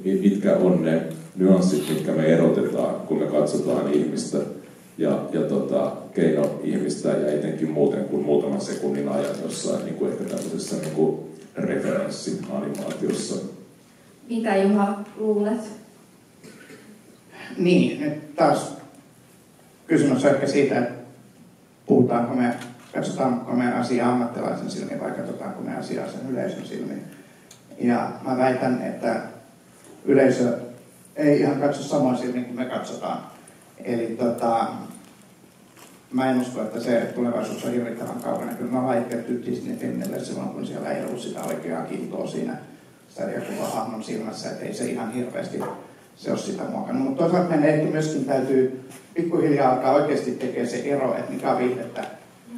[SPEAKER 4] mitkä on ne nyanssit, mitkä me erotetaan, kun me katsotaan ihmistä ja keino-ihmistä ja etenkin muuten kuin muutaman sekunnin ajan jossain niin kuin ehkä tämmöisessä niin kuin referenssianimaatiossa.
[SPEAKER 1] Mitä Juha luulet?
[SPEAKER 3] Niin, nyt taas kysymys on ehkä siitä, että katsotaanko me asiaa ammattilaisen silmin vai katsotaanko me asiaa sen yleisön silmin. Ja mä väitän, että yleisö ei ihan katso samoin silmin kuin me katsotaan. Eli mä en usko, että se tulevaisuus on hirvittävän kaukana. Kyllä mä vaikeutyy Disney-filmille silloin, kun siellä ei ollut sitä oikeaa kintoa siinä sarjakuvahahmon silmässä, että ei se ihan hirveästi se olisi sitä muokannut. Mutta toisaalta meidän ehkä myöskin täytyy pikkuhiljaa alkaa oikeasti tekemään se ero, että mikä on viihdettä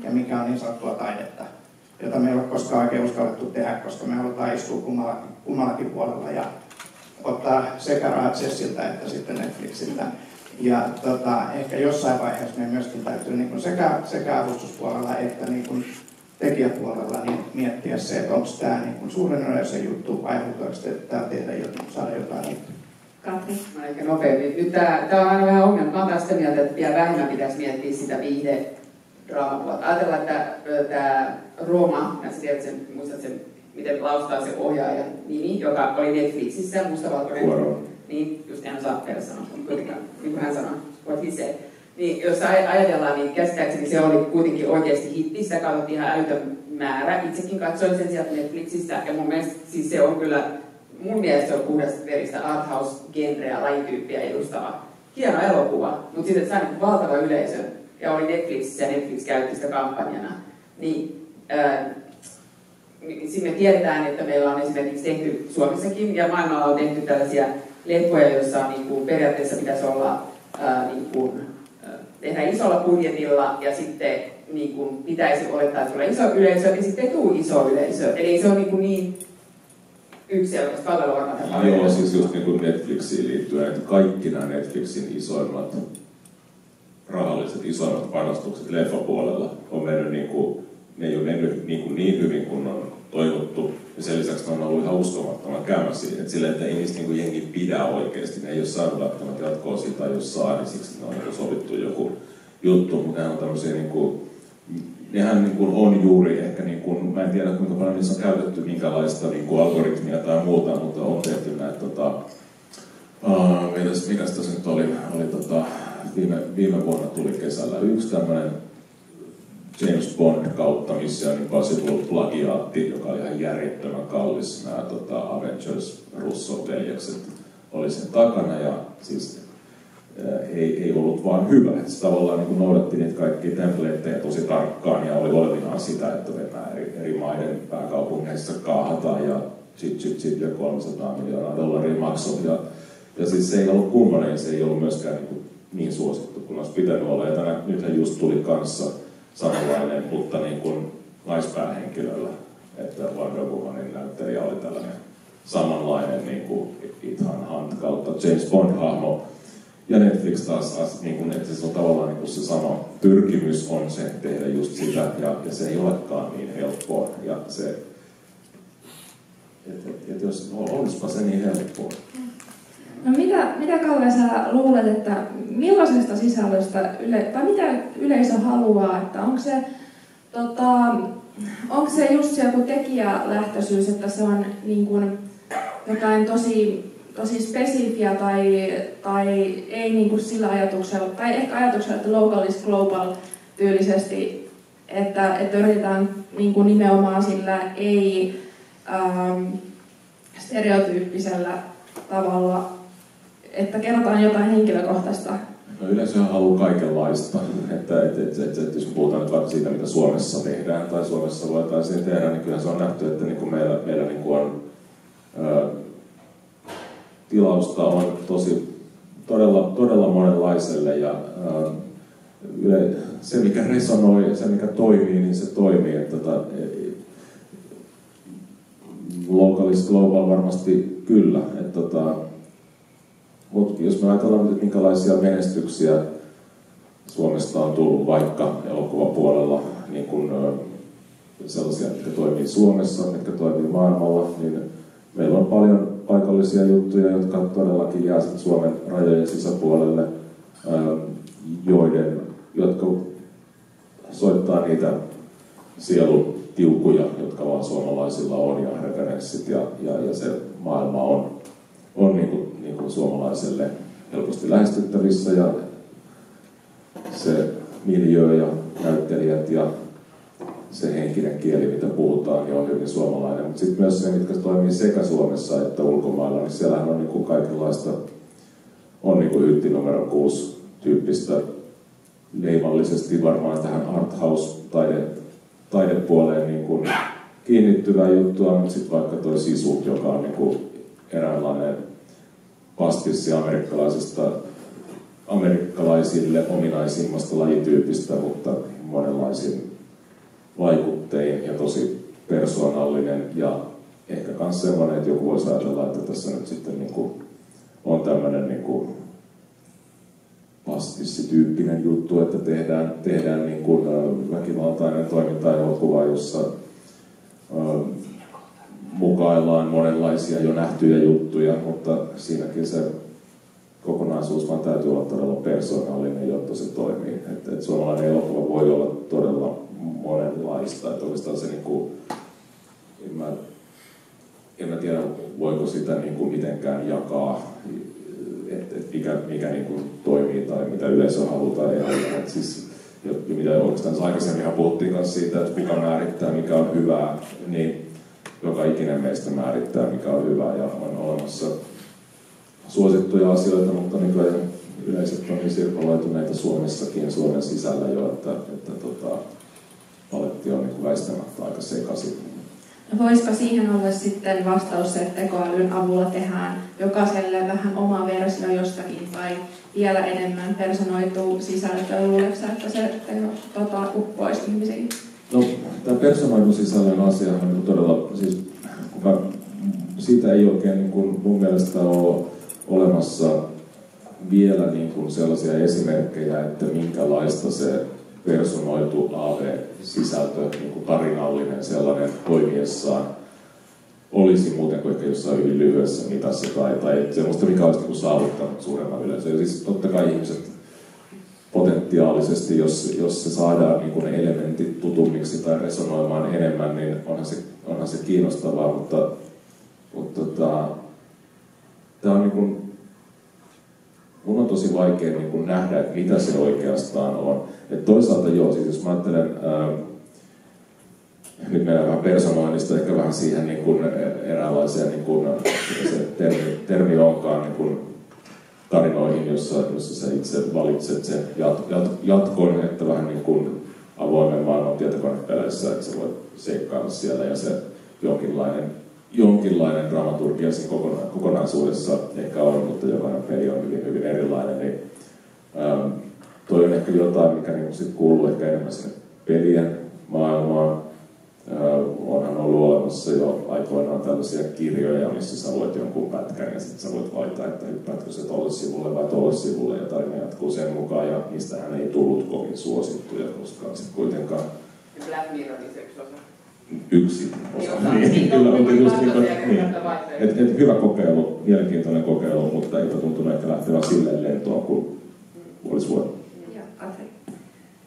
[SPEAKER 3] ja mikä on niin sanottua taidetta, jota me ei ole koskaan oikein uskallettu tehdä, koska me halutaan istua kummallakin puolella ja ottaa sekä rahat Sessiltä että sitten Netflixiltä. Ja ehkä jossain vaiheessa me myöskin täytyy niin kuin sekä avustuspuolella että niin kuin tekijäpuolella niin miettiä se, että onko tämä niin suuren yleisön juttu vai haluaako tämä tehdä jotain, saada jotain.
[SPEAKER 2] Katri. Aika nopeammin. Nyt tämä on aina vähän ongelma. Mä oon taas sitä mieltä, että vielä vähemmän pitäisi miettiä sitä viihde-draamapuolta. Ajatellaan, että tämä Roma, muistat sen, miten laustaa se ohjaajan nimi, joka oli Netflixissä, mustavalkoinen. Niin, just en osaa vielä sanoa, mutta kuitenkaan, niin kuin hän sanoi, what he said. Niin, jos ajatellaan, niin käsittääkseni se oli kuitenkin oikeasti hitti, sitä katsottiin ihan älytön määrä. Itsekin katsoin sen sieltä Netflixistä, ja mun mielestä siis se on kyllä, mun mielestä se on puhdasta veristä arthouse-genreä, lajityyppiä edustava. Hieno elokuva, mutta sitten sai niin valtava yleisö, ja oli Netflixissä, ja Netflix käytti sitä kampanjana. Niin, me tiedetään, että meillä on esimerkiksi tehty Suomessakin, ja maailmalla on tehty tällaisia leffoja, joissa niin kuin periaatteessa pitäisi olla tehdä isolla budjetilla ja sitten niin kuin pitäisi olettaa, että tulee iso yleisö ja sitten ei tule iso yleisö. Eli se on niin yksilöllistä palveluvarmaan.
[SPEAKER 4] Joo, siis just niin kuin Netflixiin liittyen, että kaikki nämä Netflixin isoimmat rahalliset isoimmat panostukset leffapuolella on mennyt niin kuin, ne ei ole mennyt niin hyvin kuin on toivottu. Ja sen lisäksi ne on ollut ihan uskomattoman kämäisiä. Että silleen, että ei niistä niin jengi pidä oikeasti. Ne ei ole saanut välttämättä jatkoa siitä, tai jos saa, niin siksi ne on niin sovittu joku juttu. Mutta nehän on tämmöisiä, niin kuin, nehän niin kuin on juuri ehkä, niin kuin, mä en tiedä kuinka paljon niissä on käytetty minkälaista niin kuin algoritmia tai muuta, mutta on tehty näitä, mikäs tässä nyt oli viime vuonna tuli kesällä yksi tämmöinen James Bond kautta Mission Impossible plagiaatti, joka oli ihan järjettömän kallis. Nämä Avengers Russo-veljekset oli sen takana ja siis ei ollut vaan hyvä. Se tavallaan niin noudatti niitä kaikkia templateja tosi tarkkaan ja oli olevinaan sitä, että mennään eri maiden pääkaupungeissa kaahataan ja chip ja $300 miljoonaa maksoi. Ja siis se ei ollut kunnollinen, se ei ollut myöskään niin suosittu kuin olisi pitänyt olla. Ja nythän just tuli kanssa samanlainen, mutta niin kuin naispäähenkilöllä, että Wonder Womanin näyttelijä oli tällainen samanlainen niin kuin Ethan Hunt kautta James Bond-hahmo. Ja Netflix taas, niin kuin, että se on tavallaan niin kuin se sama pyrkimys on se tehdä just sitä, ja se ei olekaan niin helppoa. Ja se, että jos olisipa se niin helppoa.
[SPEAKER 1] No mitä Kalle sä luulet, että millaisesta sisällöstä tai mitä yleisö haluaa, että onko se just joku tekijälähtöisyys, että se on niin kuin jotain tosi spesifiä tai ei niin kuin sillä ajatuksella, tai ehkä ajatuksella, että local is global tyylisesti, että yritetään niin kuin nimenomaan sillä ei stereotyyppisellä tavalla, että kerrotaan jotain henkilökohtaista. No
[SPEAKER 4] yleisöhän haluaa kaikenlaista, että jos puhutaan nyt vaikka siitä, mitä Suomessa tehdään tai Suomessa voitaisiin tehdä, niin kyllä se on nähty, että niin kuin meillä niin kuin on tilausta on todella monenlaiselle ja se mikä resonoi ja se mikä toimii, niin se toimii. Että local is global varmasti kyllä. Mutta jos me ajatellaan nyt, minkälaisia menestyksiä Suomesta on tullut vaikka elokuvapuolella, niin kun sellaisia, mitkä toimii Suomessa, mitkä toimii maailmalla, niin meillä on paljon paikallisia juttuja, jotka todellakin jää Suomen rajojen sisäpuolelle, jotka soittaa niitä sielutiukuja, jotka vaan suomalaisilla on, ja referenssit, ja se maailma on niin kuin suomalaiselle helposti lähestyttävissä, ja se miljöö ja näyttelijät ja se henkinen kieli, mitä puhutaan, niin on hyvin suomalainen. Mutta sitten myös se, mitkä toimii sekä Suomessa että ulkomailla, niin siellähän on niinku kaikenlaista, on niinku hytti numero 6 tyyppistä leimallisesti varmaan tähän arthouse-taidepuoleen niinku kiinnittyvää juttua, mutta sitten vaikka toi Sisu, joka on niinku eräänlainen pastissi amerikkalaisille ominaisimmasta lajityypistä, mutta monenlaisin vaikuttein ja tosi persoonallinen ja ehkä myös sellainen, että joku voisi ajatella, että tässä nyt sitten niinku on tämmöinen niinku pastissityyppinen juttu, että tehdään niinku väkivaltainen toiminta-elokuva, jossa mukaillaan monenlaisia jo nähtyjä juttuja, mutta siinäkin se kokonaisuus vaan täytyy olla todella persoonallinen, jotta se toimii. Et suomalainen elokuva voi olla todella monenlaista. Että oikeastaan se niinku, en mä tiedä, voiko sitä niinku mitenkään jakaa, mikä niinku toimii tai mitä yleisö halutaan. Siis, mitä oikeastaan aikaisemmin puhuttiin kanssa siitä, että kuka määrittää, mikä on hyvää, niin joka ikinen meistä määrittää, mikä on hyvää, ja on olemassa suosittuja asioita, mutta nykyään yleiset on niin sirpaloituneita Suomessakin, Suomen sisällä jo, että paletti on niin väistämättä aika sekaisin.
[SPEAKER 1] No voisiko siihen olla sitten vastaus se, että tekoälyn avulla tehdään jokaiselle vähän oma versio jostakin tai vielä enemmän personoituu sisältöä? Luuletko että se uppoisi ihmisiin?
[SPEAKER 4] No, tämä personoidun sisällön asia on todella, siis siitä ei oikein niin kuin mun mielestä ole olemassa vielä niin kuin sellaisia esimerkkejä, että minkälaista se personoitu AV-sisältö, niin kuin tarinallinen sellainen toimiessaan, olisi muuten kuin ehkä jossain hyvin lyhyessä mitassa tai semmoista, mikä olisi niin saavuttanut suuremman yleisön. Ja siis totta kai ihmiset potentiaalisesti, jos se saadaan niin kuin ne elementit tutummiksi tai resonoimaan enemmän, niin onhan se kiinnostavaa, mutta tämä on niin kuin, mun on tosi vaikea niin kuin nähdä, että mitä se oikeastaan on. Et toisaalta joo, siis jos mä ajattelen, nyt mennään vähän personoinnista, ehkä vähän siihen niin kuin eräänlaiseen, niin kuin, se termi onkaan, niin kuin tarinoihin, jossa sä itse valitset sen jatkon, että vähän niin kuin avoimen maailman tietokonepeleissä, että sä voit seikkailla siellä ja se jonkinlainen dramaturgia siinä kokonaisuudessa ehkä on, mutta jokainen peli on hyvin, hyvin erilainen. Niin, toi on ehkä jotain, mikä niin sit kuuluu ehkä enemmän sinne pelien maailmaan. Onhan ollut olemassa jo aikoinaan tällaisia kirjoja, missä sä luet jonkun pätkän ja sitten sä voit valita, että hyppäätkö se tolle sivulle vai tolle sivulle ja tarina jatkuu sen mukaan ja niistähän ei tullut kovin suosittuja koskaan sitten kuitenkaan.
[SPEAKER 2] Black Mirror on yksi osa.
[SPEAKER 4] Yksi osa. Niin, kyllä on just niin. Hyvä kokeilu, mielenkiintoinen kokeilu, mutta eipä tuntunut ehkä lähtevän silleen lentoon kuin olisi voinut.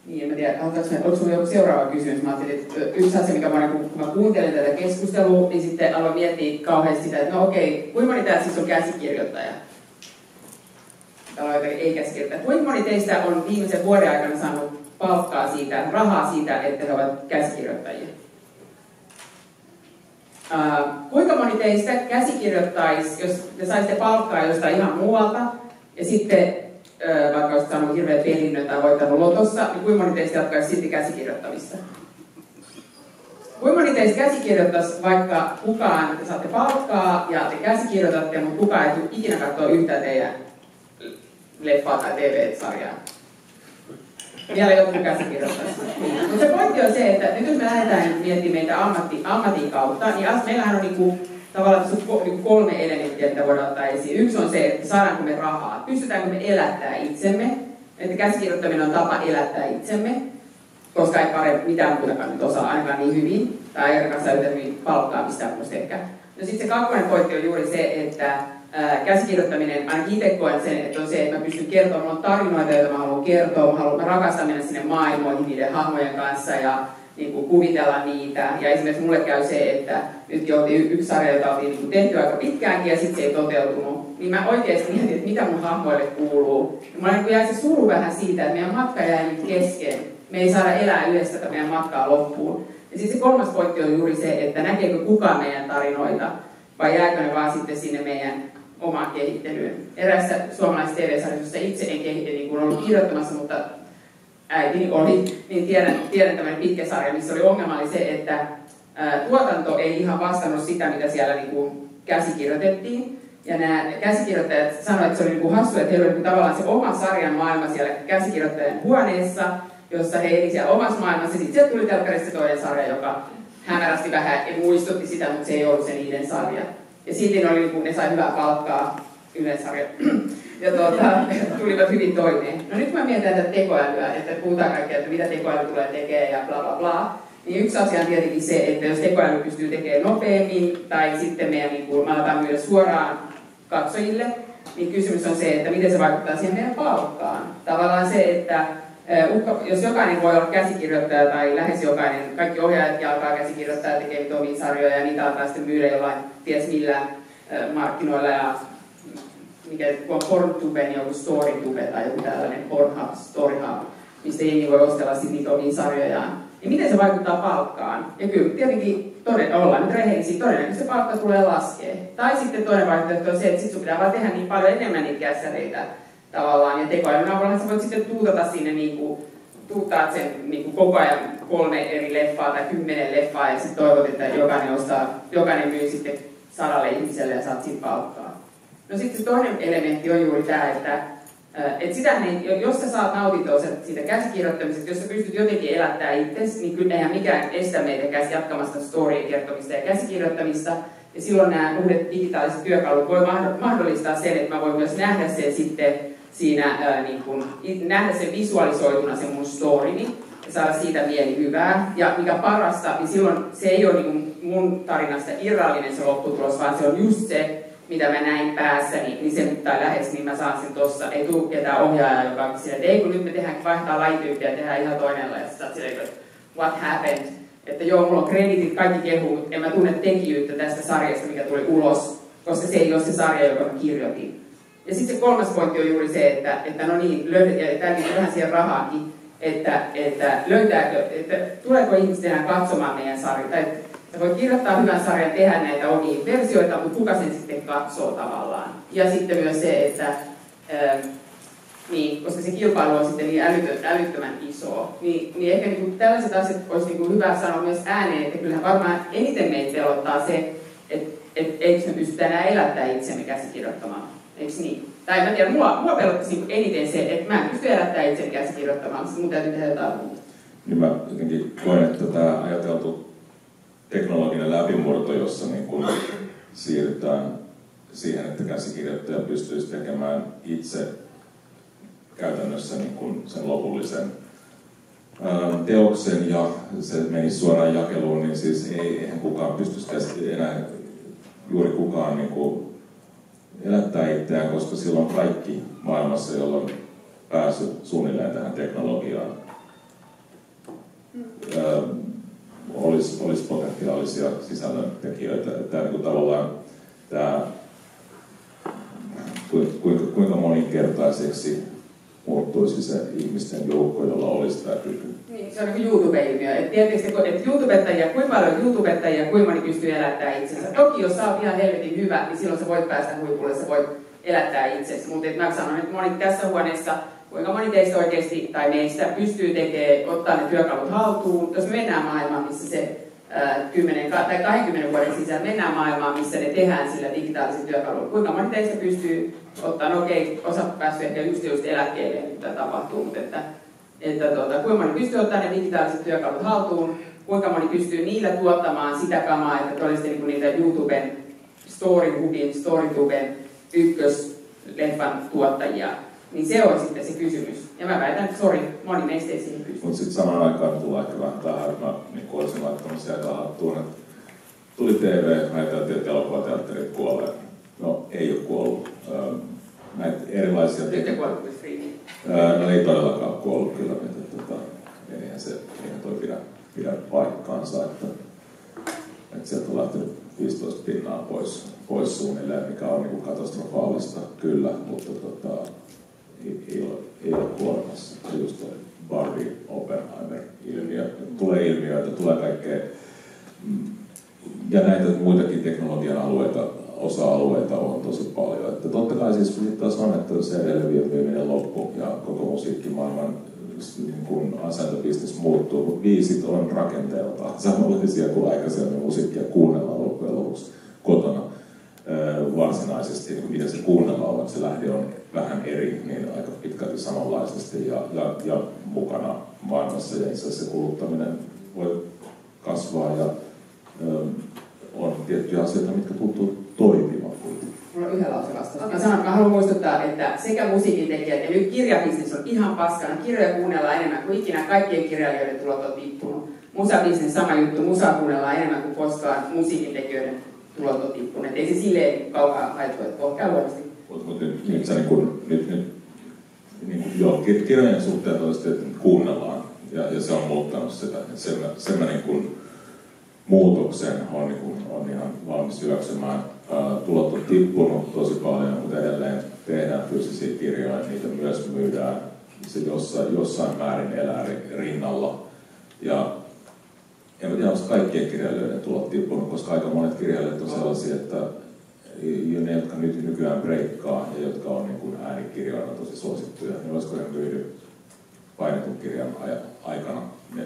[SPEAKER 2] Niin, en mä tiedä, oliko sinulla joku seuraava kysymys? Mä ajattelin, että yksi asia, mikä kun mä kuuntelin tätä keskustelua, niin sitten aloin miettiä kauheasti sitä, että no okei, kuinka moni täällä siis on käsikirjoittaja? Ei käsikirjoittaja. Kuinka moni teistä on viimeisen vuoden aikana saanut palkkaa siitä, rahaa siitä, että he ovat käsikirjoittajia? Kuinka moni teistä käsikirjoittaisi, jos te saisitte palkkaa jostain ihan muualta, ja sitten vaikka olisit saanut hirveän perinnön tai voittanut lotossa, niin kuinka moni teistä jatkaisi silti käsikirjoittamista? Kuinka moni teistä käsikirjoittaisi, vaikka kukaan, te saatte palkkaa ja te käsikirjoitatte, mutta kukaan ei tule ikinä katsoa yhtään teidän leffaa tai TV-sarjaa? Vielä joku käsikirjoittaisi. Mutta se pointti on se, että nyt jos me lähdetään miettimään meitä ammatin kautta, niin meillähän on niinku tavallaan kolme elementtiä, mitä voidaan ottaa esiin. Yksi on se, että saadaanko me rahaa, pystytäänkö me elättää itsemme, että käsikirjoittaminen on tapa elättää itsemme, koska ei mitään muutakaan nyt osaa ainakaan niin hyvin, tai ainakaan saa yhtä hyvin palkkaa mistään muusta ehkä. No sitten se kakkonen pointti on juuri se, että käsikirjoittaminen, ainakin itse koen sen, että on se, että mä pystyn kertomaan, mulla on tarinoita, joita mä haluan kertoa, mä rakastan mennä sinne maailmoihin niiden hahmojen kanssa ja niin kuin kuvitella niitä. Ja esimerkiksi mulle käy se, että nyt oltiin yksi sarja, jota oltiin niin kuin tehty aika pitkäänkin ja sitten se ei toteutunut. Niin mä oikeasti mietin, että mitä mun hahmoille kuuluu. Ja mulla niin jäi se suru vähän siitä, että meidän matka jäi nyt kesken. Me ei saada elää yhdessä tätä meidän matkaa loppuun. Ja sitten se kolmas pointti on juuri se, että näkeekö kukaan meidän tarinoita vai jääkö ne vaan sitten sinne meidän omaan kehittelyyn. Erässä suomalaisessa TV-sarjassa, jossa itse en niin kuin ollut kirjoittamassa, mutta äitini oli, niin tiedän tämmöinen pitkä sarja, missä oli ongelma oli se, että tuotanto ei ihan vastannut sitä, mitä siellä niin kuin käsikirjoitettiin. Ja nämä käsikirjoittajat sanoivat, että se oli niin hassu, että heillä oli tavallaan se oma sarjan maailma siellä käsikirjoittajan huoneessa, jossa he eli siellä omassa maailmassa. Sitten sieltä tuli telkkarista toinen sarja, joka hämärästi vähän muistutti sitä, mutta se ei ollut se niiden sarja. Ja siitä oli, kun ne sai hyvää palkkaa Ylen sarja. Ja tulivat hyvin toimeen. No nyt kun mä mietin tätä tekoälyä, että puhutaan kaikkea, että mitä tekoäly tulee tekemään ja bla bla bla. Niin yksi asia on tietenkin se, että jos tekoäly pystyy tekemään nopeammin tai sitten meidän niin aletaan myydä suoraan katsojille, niin kysymys on se, että miten se vaikuttaa siihen meidän palkkaan. Tavallaan se, että jos jokainen voi olla käsikirjoittaja tai lähes jokainen, kaikki ohjaajat alkaa käsikirjoittaa ja tekee omia sarjoja ja niitä alkaa sitten myydä jollain ties millä markkinoilla ja mikä on Porntube, niin joku Storytube tai joku tällainen Pornhub, Storyhub, mistä jengi voi ostella sitten niitä omia sarjojaan. Ja miten se vaikuttaa palkkaan? Ja kyllä tietenkin ollaan nyt rehellisiä, todennäköisesti se palkka tulee laskee. Tai sitten toinen vaihtoehto on se, että sit sun pitää vaan tehdä niin paljon enemmän niitä kässäreitä tavallaan. Ja tekoälyn avulla sä voit sitten tuutata sinne tuuttaat sen koko ajan 3 eri leffaa tai 10 leffaa ja sitten toivot, että jokainen myy sitten 100 ihmiselle ja saat siitä palkkaa. No sitten se toinen elementti on juuri tämä, että sitähän ei, jos sä saat nautintoa siitä käsikirjoittamisesta, jos sä pystyt jotenkin elättämään itsesi, niin kyllä eihän mikään estä meitä jatkamasta storien kertomista ja käsikirjoittamista. Ja silloin nämä uudet digitaaliset työkalut voi mahdollistaa sen, että mä voin myös nähdä sen sitten siinä, nähdä sen visualisoituna sen mun storini ja saada siitä mielihyvää. Ja mikä parasta, niin silloin se ei ole mun tarinasta irrallinen se lopputulos, vaan se on just se, mitä mä näin päässäni, niin se tai lähes, niin mä saan sen tossa. Ei tule ketään ohjaajaa, joka on sillä, että ei kun nyt me vaihtaa lajityyppiä ja tehdään ihan toinen laji. Ja sä oot silleen, että what happened? Että joo, mulla on kreditit, kaikki kehuu, mutta en mä tunne tekijyyttä tästä sarjasta, mikä tuli ulos, koska se ei ole se sarja, joka mä kirjoitin. Ja sitten se kolmas pointti on juuri se, että no niin, ja tämäkin vähän siihen rahaankin, että tuleeko ihmiset enää katsomaan meidän sarjaa. Sä voit kirjoittaa hyvän sarjan, tehdä näitä omia versioita, mutta kuka sen sitten katsoo tavallaan. Ja sitten myös se, että niin, koska se kilpailu on sitten niin älyttömän iso, niin ehkä niin tällaiset asiat olisi niin hyvä sanoa myös ääneen, että kyllähän varmaan eniten meitä pelottaa se, että eikö me pystytä enää elättämään itsemme käsikirjoittamaan. Eikö niin? Tai mä tiedän, mua pelottaisi eniten se, että mä en pysty elättämään itseni käsikirjoittamaan, koska mun täytyy tehdä jotain muuta.
[SPEAKER 4] Niin mä jotenkin koen, että tämä ajateltu teknologinen läpimurto, jossa niin kun siirrytään siihen, että käsikirjoittaja pystyisi tekemään itse käytännössä niin kun sen lopullisen teoksen ja se menisi suoraan jakeluun, niin siis eihän kukaan pystyisi enää juuri kukaan niin kun elättää itseään, koska silloin kaikki maailmassa, jolla on päässyt suunnilleen tähän teknologiaan, olisi potentiaalisia sisällöntekijöitä. Tämä niin tavallaan kuinka moninkertaiseksi muuttuisi se ihmisten joukko, jolla olisi tämä kyky.
[SPEAKER 2] Niin, se on niin YouTube-ilmiö. Että YouTubettajia, kuinka paljon YouTubettajia, kuinka moni pystyy elättämään itsensä. Toki jos sä oot ihan helvetin hyvä, niin silloin sä voit päästä huipulle, sä voit elättää itsesi. Mutta mä sanon, että moni tässä huoneessa, kuinka moni teistä oikeasti tai meistä pystyy ottaa ne työkalut haltuun. Jos me mennään maailmaan, missä se 10 tai 20 vuoden sisään mennään maailmaan, missä ne tehdään sillä digitaalisella työkalulla. Kuinka moni teistä pystyy ottaa, no okei, osa päässyt ehkä just eläkkeelle, mitä tapahtuu, mutta kuinka moni pystyy ottaa ne digitaaliset työkalut haltuun, kuinka moni pystyy niillä tuottamaan sitä kamaa, että olisitte niin niitä YouTuben, Storytuben ykkösleffan tuottajia. Niin se on sitten se kysymys. Ja mä väitän, että moni meistä ei siihen pysty.
[SPEAKER 4] Mutta sitten samaan aikaan tulee ehkä vähän tähän, että mä niin olisin laittanut sieltä hattuun, että tuli TV, mä ajattelin, että elokuvateatterit kuolee. No, ei ole kuollut. Näitä erilaisia...
[SPEAKER 2] Nyt kuollut kuin streaming.
[SPEAKER 4] No ei todellakaan kuollut kyllä, mutta eihän toi pidä paikkaansa, että sieltä on lähtenyt 15% pois suunnilleen, mikä on niin katastrofaalista kyllä, mutta ei ole kuolemassa. Se just toi Barbie Oppenheimer-ilmiö. Tulee ilmiöitä, tulee kaikkea. Ja näitä muitakin teknologian alueita, osa-alueita on tosi paljon. Että totta kai siis taas on, että se vieminen loppu ja koko musiikkimaailman niin ansaintobisnes muuttuu, mutta biisit on rakenteeltaan samanlaisia kuin aikaisemmin musiikkia kuunnellaan loppujen lopuksi kotona varsinaisesti niin miten se kuunnellaan, vaikka se lähde on vähän eri, niin aika pitkälti samanlaisesti ja mukana maailmassa. Ja itse asiassa se kuluttaminen voi kasvaa ja on tiettyjä asioita, mitkä tuntuu toimimaan.
[SPEAKER 2] Mulla on yhden lauseen vastaus. Mä haluan muistuttaa, että sekä musiikintekijät ja nyt kirjabisnes on ihan paskana. Kirjoja kuunnellaan enemmän kuin ikinä, kaikkien kirjailijoiden tulot on tippunut. Musabisnes sama juttu, musaa kuunnellaan enemmän kuin koskaan, musiikintekijöiden tulot on tippunut. Ei se silleen kaukaa haettu, että käy huonosti.
[SPEAKER 4] Mutta nyt sä joo, kirjojen suhteen toisesti, että kuunnellaan ja se on muuttanut sitä. Sen mä muutoksen on ihan valmis hyväksymään. Tulot on tippunut tosi paljon, mutta edelleen tehdään fyysisiä kirjoja, niitä myös myydään. Se jossain määrin elää rinnalla. Ja en tiedä, onko kaikkien kirjailijoiden tulot tippunut, koska aika monet kirjailijat on sellaisia, että ne, jotka nykyään breikkaa ja jotka on äänikirjoina tosi suosittuja, niin olisiko ne myydy painetun kirjan aikana ne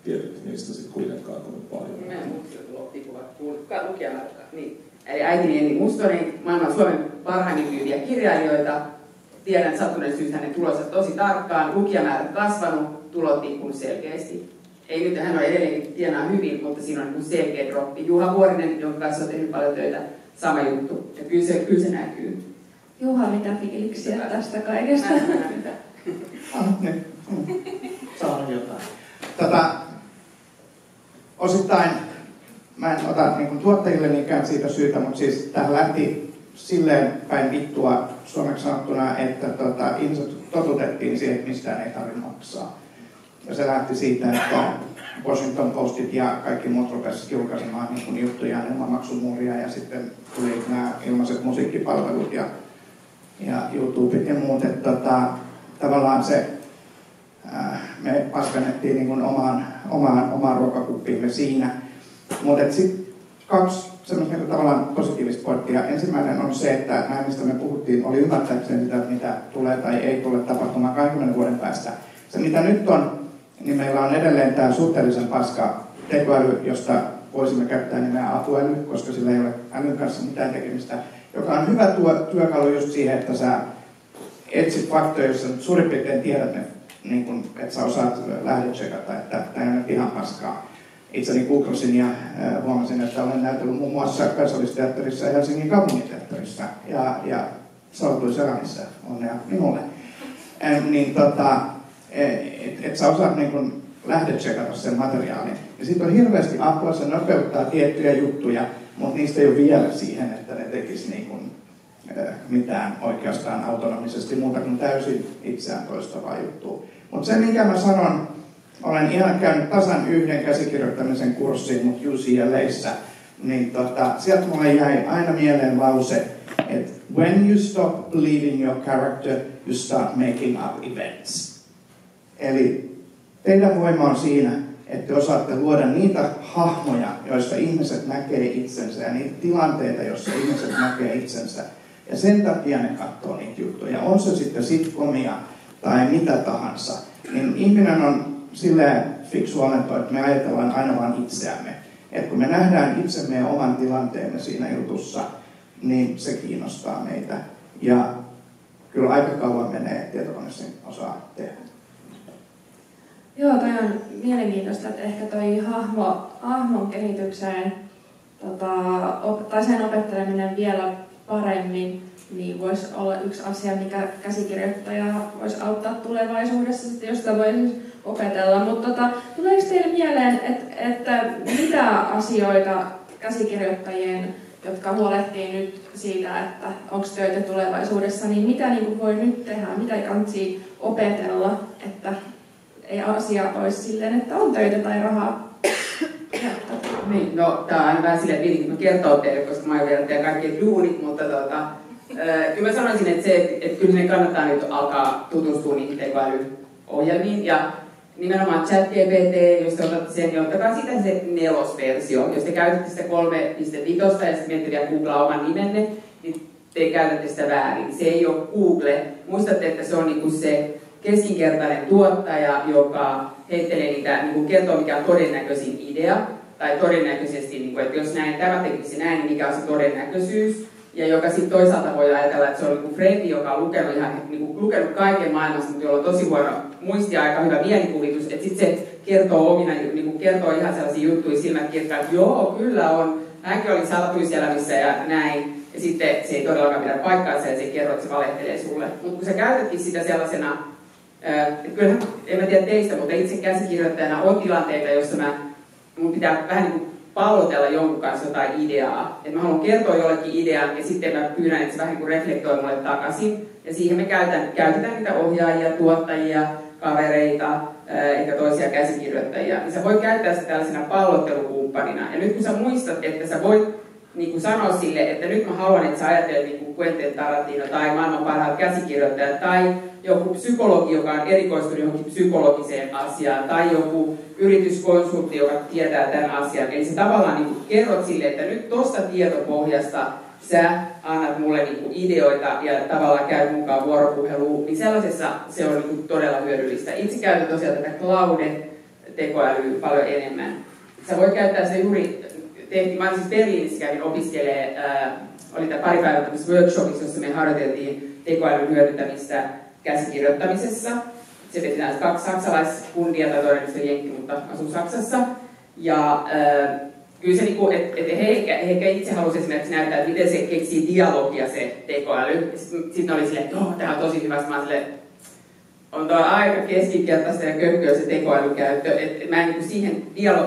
[SPEAKER 4] tietyt niistä sitten kuitenkaan kovin paljon.
[SPEAKER 2] Mä en muuttunut tippuvat lukijamäärät. Niin. Eli äitini Jenni Mustonen, maailman Suomen parhaimmin myyviä kirjailijoita. Tiedän sattuneen syystä hänen tulonsa tosi tarkkaan. Lukijamäärät kasvanut, tulot tippunut selkeästi. Ei nyt, hän on edelleenkin tienaa hyvin, mutta siinä on selkeä droppi. Juha Vuorinen, jonka kanssa on tehnyt paljon töitä, sama juttu. Ja kyllä se näkyy.
[SPEAKER 1] Juha, mitä fiiliksiä tästä kaikesta?
[SPEAKER 3] Sanon jotain. Osittain, mä en ota tuottajille niinkään siitä syytä, mutta siis tähän lähti silleen päin vittua suomeksi sanottuna, että ihmiset totutettiin siihen, että mistään ei tarvitse maksaa. Ja se lähti siitä, että Washington Postit ja kaikki muut rupesivat julkaisemaan juttuja ilman maksumuuria ja sitten tuli nämä ilmaiset musiikkipalvelut ja YouTubet ja muut. Että tavallaan se, me paskannettiin omaan ruokakuppiimme siinä. Mutta sitten kaksi semmoista tavallaan positiivista pointtia. Ensimmäinen on se, että nämä, mistä me puhuttiin, oli ymmärtääkseni sitä, mitä tulee tai ei tule tapahtumaan 20 vuoden päästä. Se mitä nyt on, niin meillä on edelleen tämä suhteellisen paska tekoäly, josta voisimme käyttää nimeä apuäly, koska sillä ei ole älyn kanssa mitään tekemistä, joka on hyvä työkalu just siihen, että sä etsit faktoja, jossa suurin piirtein tiedät ne, niin kun, että sä osaat lähdetsekata, että tämä ei ole ihan paskaa. Itseni googlasin ja huomasin, että olen näytellyt muun muassa Kansallisteatterissa ja Helsingin kaupunginteatterissa ja Sautui Seranissa, onnea minulle. Että sä osaat lähdetsekata sen materiaalin. Ja sitten on hirveästi apua, se nopeuttaa tiettyjä juttuja, mutta niistä ei ole vielä siihen, että ne tekisi mitään oikeastaan autonomisesti muuta kuin täysin itseään toistavaa juttua. Mutta se, minkä mä sanon, olen ihan käynyt tasan yhden käsikirjoittamisen kurssin, mutta UCLA:ssä, niin sieltä mulle jäi aina mieleen lause, että when you stop believing your character, you start making up events. Eli teidän voima on siinä, että te osaatte luoda niitä hahmoja, joista ihmiset näkee itsensä ja niitä tilanteita, joissa ihmiset näkee itsensä. Ja sen takia ne katsoo niitä juttuja. On se sitten sitcomia tai mitä tahansa. Niin ihminen on silleen fiksu olento, että me ajatellaan aina vain itseämme. Että kun me nähdään itsemme ja oman tilanteemme siinä jutussa, niin se kiinnostaa meitä. Ja kyllä aika kauan menee, että tietokone sen osaa tehdä.
[SPEAKER 1] Joo, toi on mielenkiintoista, että ehkä toi hahmon kehitykseen tai sen opetteleminen vielä paremmin, niin voisi olla yksi asia, mikä käsikirjoittaja voisi auttaa tulevaisuudessa, sitten, jos sitä voisi opetella. Mutta tuleeko teille mieleen, että mitä asioita käsikirjoittajien, jotka huolehtii nyt siitä, että onko töitä tulevaisuudessa, niin mitä voi nyt tehdä, mitä kannattaa opetella, että ei asia olisi silleen, että on töitä tai rahaa?
[SPEAKER 2] Niin, no tää on aina vähän silleen, että mä kertoo teille, koska mä oon vielä teidän kaikkien duunit, mutta kyllä mä sanoisin, että kyllä ne kannattaa nyt alkaa tutustua niihin tekoälyohjelmiin ja nimenomaan ChatGPT, jos te otatte sen, niin ottakaa sitä se 4-versio. Jos te käytätte sitä 3.5 ja sitten mietitte vielä googlaa oman nimenne, niin te käytätte sitä väärin. Se ei ole Google. Muistatte, että se on se keskinkertainen tuottaja, joka heittelee niitä, kertoo mikä on todennäköisin idea, tai todennäköisesti, että jos näin, tämä tekisi näin, niin mikä on se todennäköisyys. ja joka sitten toisaalta voi ajatella, että se on niin frendi, joka on lukenut kaiken maailmasta, mutta jolla on tosi huono muisti ja aika hyvä mielikuvitus, että sitten se kertoo kertoo ihan sellaisia juttuja silmät kirkkaan, että joo, kyllä on, hänkin oli salatuiselämissä ja näin, ja sitten se ei todellakaan pidä paikkaansa ja se kertoo, että se valehtelee sulle. Mutta kun sä käytätkin sitä sellaisena, kyllähän, en mä tiedä teistä, mutta itse käsikirjoittajana on tilanteita, joissa mun pitää vähän niin kuin pallotella jonkun kanssa jotain ideaa. Että mä haluan kertoa jollekin idean ja sitten mä pyydän, että se vähän niin kuin reflektoi mulle takaisin. Ja siihen me käytetään niitä ohjaajia, tuottajia, kavereita, eikä toisia käsikirjoittajia. Niin sä voit käyttää sitä tällaisena pallottelukumppanina. Ja nyt kun sä muistat, että sä voit niin kuin sanoa sille, että nyt mä haluan, että sä ajattelet niin kuin Quentin Tarantino tai maailman parhaat käsikirjoittajat tai joku psykologi, joka on erikoistunut johonkin psykologiseen asiaan tai joku yrityskonsultti, joka tietää tämän asian. Eli sä tavallaan niin kuin kerrot sille, että nyt tuosta tietopohjasta sä annat mulle niin kuin ideoita ja tavallaan käyt mukaan vuoropuheluun, niin sellaisessa se on niin kuin todella hyödyllistä. Itse käytän tosiaan tätä Claude-tekoälyä paljon enemmän. Sä voit käyttää sitä juuri, mä siis Berliinissä kävin opiskelemaan, oli tämä pari päivää tämmöisessä workshopissa, jossa me harjoiteltiin tekoälyn hyödyntämistä käsikirjoittamisessa. Se veti näistä 2 saksalaiskundia, tai todennäköisesti jenkki, mutta asuu Saksassa. Ja kyllä se, niinku, että he itse halusivat esimerkiksi näyttää, että miten se keksii dialogia se tekoäly. Sitten oli silleen, että tämä on tosi hyvä. Mä silleen, on tuo aika keskinkertaista ja köyhköä se tekoälykäyttö. Et mä en niinku siihen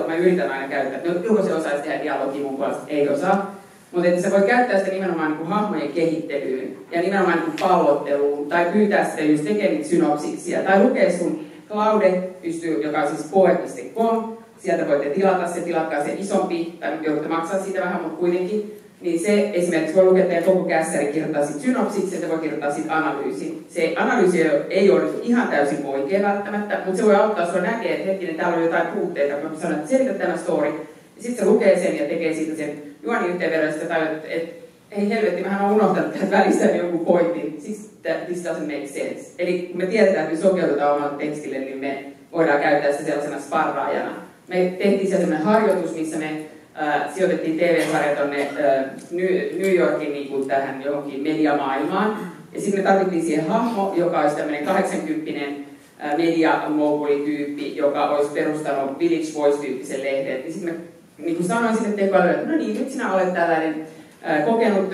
[SPEAKER 2] mä yritän aina käyttää. No, joko se osaisi tehdä dialogia mun puolesta? Ei osaa. Mutta sä voit käyttää sitä nimenomaan niin kuin hahmojen kehittelyyn ja nimenomaan niin kuin pallotteluun tai pyytää sitä just tekemään synopsiksia tai lukea sun Claude, joka on siis poe.com, sieltä voitte tilata se, tilatkaa se isompi, tai joudutte maksaa siitä vähän, mutta kuitenkin, niin se esimerkiksi voi lukea teidän koko kässäri, kirjoittaa sitten synopsiksi ja se voi kirjoittaa sitten analyysin. Se analyysi ei ole ihan täysin oikea välttämättä, mutta se voi auttaa sinua näkee, että hetkinen, täällä on jotain puutteita, kun mä sanon, että selitä tämä story, ja sitten se lukee sen ja tekee siitä sen juoniyhteenvedon, ja tajut, että ei helvetti, mähän olen unohtanut tähän välistä jonkun pointin, siis this doesn't make sense. Eli kun me tiedetään, että me sopeutetaan omalle tekstille, niin me voidaan käyttää sitä sellaisena sparraajana. Me tehtiin sellainen harjoitus, missä me sijoitettiin TV-sarja tuonne New Yorkin niin kuin tähän johonkin mediamaailmaan. Ja sitten me tarvittiin siihen hahmo, joka olisi tämmöinen 80 mediamogulityyppi, joka olisi perustanut Village Voice-tyyppisen lehden. Ja sitten me niin kuin sanoin sinne tekoälylle, että no niin, nyt sinä olet tällainen kokenut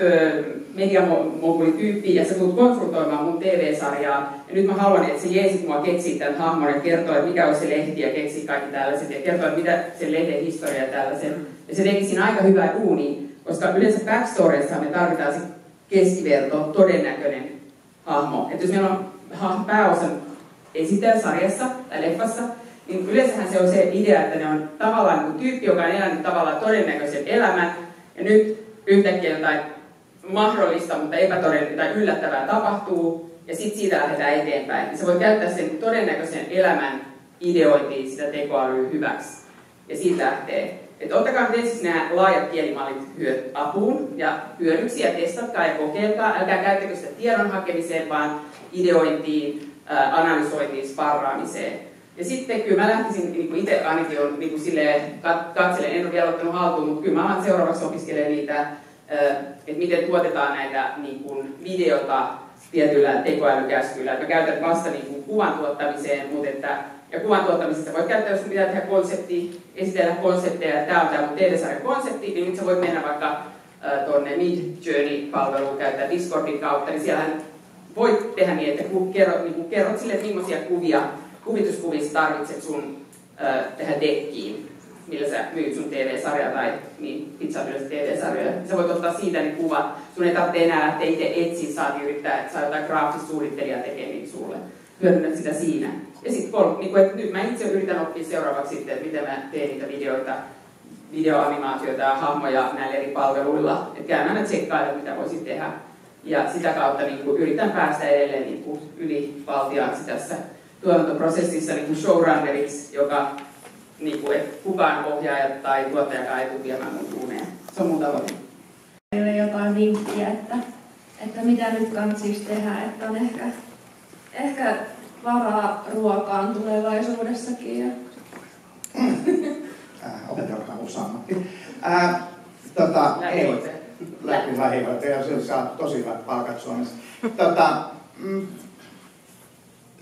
[SPEAKER 2] mediamogulityyppi ja sä tulet konsultoimaan mun TV-sarjaa. Ja nyt mä haluan, että sä jeesit mua keksiä tämän hahmon ja kertoa, että mikä on se lehti ja keksiä kaikki tällaiset ja kertoa, että mitä se lehden historia ja tällaisen. Ja se teki siinä aika hyvää duunia, koska yleensä backstoryissa me tarvitaan se keskiverto, todennäköinen hahmo. Että jos meillä on pääosan esittäjä sarjassa tai leffassa, niin yleensähän se on se idea, että ne on tavallaan niin tyyppi, joka on elänyt tavallaan todennäköisen elämän, ja nyt yhtäkkiä jotain mahdollista, mutta epätodennäköistä tai yllättävää tapahtuu, ja sitten siitä lähdetään eteenpäin. Ja sä voit käyttää sen todennäköisen elämän ideointiin sitä tekoälyä hyväksi. Ja siitä lähtee. Että ottakaa nyt ensin nämä laajat kielimallit apuun ja hyödyksi ja testatkaa ja kokeilkaa. Älkää käyttäkö sitä tiedon hakemiseen, vaan ideointiin, analysointiin, sparraamiseen. Ja sitten kyllä mä lähtisin, niin itse ainakin on niin katselen, en ole vielä ottanut haltuun, mutta kyllä mä alan seuraavaksi opiskelemaan niitä, että miten tuotetaan näitä niin kuin videota tietyllä tekoälykäskyllä. Mä käytän vasta niin kuin kuvan tuottamiseen, mutta ja kuvan tuottamisesta voit käyttää, jos pitää tehdä konsepti, esitellä konsepteja, ja tämä on tämä mun TV-sarjan konsepti, niin nyt sä voit mennä vaikka tuonne Midjourney-palveluun, käyttää Discordin kautta, niin siellähän voit tehdä niin, että kerrot sille, että millaisia kuvituskuvia tarvitset sun tähän dekkiin, millä sä myyt sun TV-sarjaa tai niin, pizzapilöistä TV-sarjoja. Sä voit ottaa siitä ne kuvat. Sun ei tarvitse enää lähteä itse etsiä, saat yrittää, että saa jotain graafista suunnittelijaa tekee niitä sulle. Hyödynnät sitä siinä. Ja sitten niin nyt mä itse yritän oppia seuraavaksi sitten, että miten mä teen niitä videoita, videoanimaatioita ja hahmoja näillä eri palveluilla. Että käyn aina tsekkailla, mitä voisin tehdä. Ja sitä kautta niin kuin yritän päästä edelleen niin kuin ylivaltiaaksi tässä tuotantoprosessissa niin kuin showrunneriksi, joka niin kuin, että kukaan ohjaaja tai tuottajakaan ei tule viemään mun duuneja. Se on mun tavoite.
[SPEAKER 1] Teille jotain vinkkiä, että mitä nyt kannattaisi tehdä, että on ehkä varaa ruokaan tulevaisuudessakin.
[SPEAKER 3] Opetelkaa uusi ammatti. lähivät ja sillä saa tosi hyvät palkat Suomessa.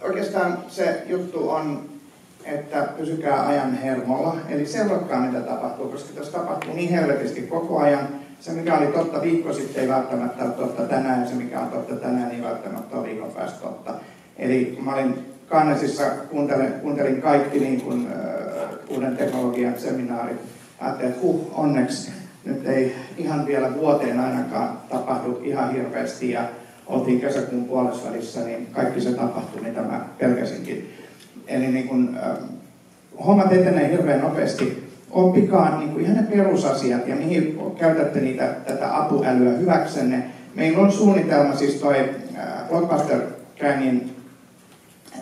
[SPEAKER 3] Oikeastaan se juttu on, että pysykää ajan hermolla, eli seuratkaa mitä tapahtuu, koska tässä tapahtuu niin helvetisti koko ajan. Se mikä oli totta viikko sitten ei välttämättä ole totta tänään, ja se mikä on totta tänään ei välttämättä ole viikon päästä totta. Eli mä olin Cannesissa, kuuntelin kaikki niin kuin, uuden teknologian seminaarit. Ajattelin, että onneksi nyt ei ihan vielä vuoteen ainakaan tapahdu ihan hirveästi. Ja oltiin kesäkuun puolesvälissä, niin kaikki se tapahtui, mitä mä pelkäsinkin. Eli niin kun, hommat etenee hirveän nopeasti. Oppikaa niin kuin ihan ne perusasiat ja mihin käytätte tätä apuälyä hyväksenne. Meillä on suunnitelma, siis toi Blockbuster-käynnin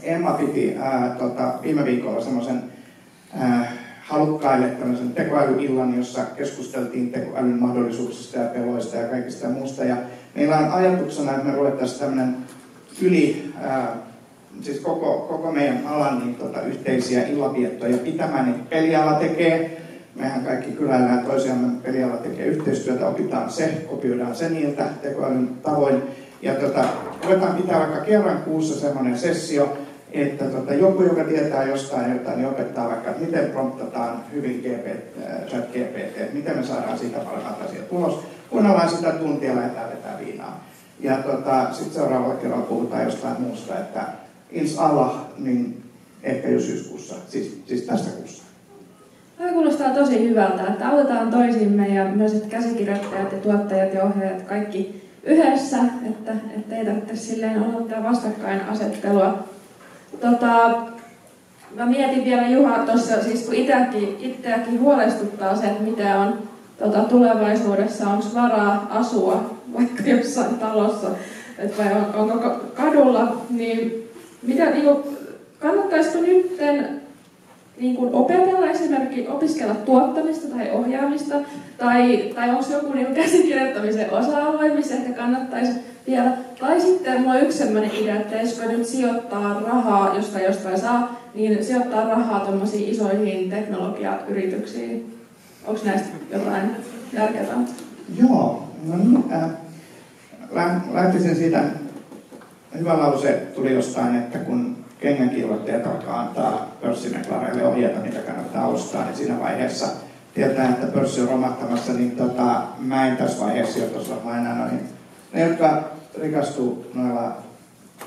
[SPEAKER 3] Emma piti viime viikolla semmoisen halukkaille tämmöisen tekoälyillan, jossa keskusteltiin tekoälyn mahdollisuuksista ja peloista ja kaikista muusta. Ja meillä on ajatuksena, että me ruvettaisiin tämmöinen siis koko meidän alan niin, yhteisiä illaviettoja pitämään, niin peliala tekee. Mehän kaikki kyläillään toisiamme, peliala tekee yhteistyötä, opitaan se, kopioidaan se niiltä tekoälyn tavoin. Ja ruvetaan pitää vaikka kerran kuussa semmoinen sessio, että joku, joka tietää jostain jotain, niin opettaa vaikka, että miten promptataan hyvin ChatGPT, miten me saadaan siitä parhaat asiat ulos. Kuunnellaan sitä tuntia, lähdetään vetää viinaa. Ja sitten seuraavalla kerralla puhutaan jostain muusta, että inshallah, niin ehkä jo syyskuussa, siis tästä kuussa.
[SPEAKER 1] Tämä kuulostaa tosi hyvältä, että autetaan toisimme ja myös että käsikirjoittajat ja tuottajat ja ohjaajat kaikki yhdessä, että ei tarvitse silleen odottaa vastakkainasettelua. Mä mietin vielä Juha tuossa, siis kun itseäkin huolestuttaa se, että mitä on tulevaisuudessa, onko varaa asua vaikka jossain talossa, vai onko kadulla, niin kannattaisiko nyt opetella esimerkiksi opiskella tuottamista tai ohjaamista, tai onko joku käsikirjoittamisen osa-alue, missä ehkä kannattaisi vielä. Tai sitten mulla on yksi sellainen idea, että jos nyt sijoittaa rahaa, jostain saa, niin sijoittaa rahaa tuommoisiin isoihin teknologiayrityksiin. Onko näistä jotain järkevää?
[SPEAKER 3] Joo, no niin. Lähtisin siitä, hyvä lause tuli jostain, että kun kengänkirjoittajat alkaa antaa pörssimeklareille ohjeita, mitä kannattaa ostaa, niin siinä vaiheessa tietää, että pörssi on romahtamassa, niin mä en tässä vaiheessa sijoitus varmaan enää noihin. Ne, jotka rikastuu noilla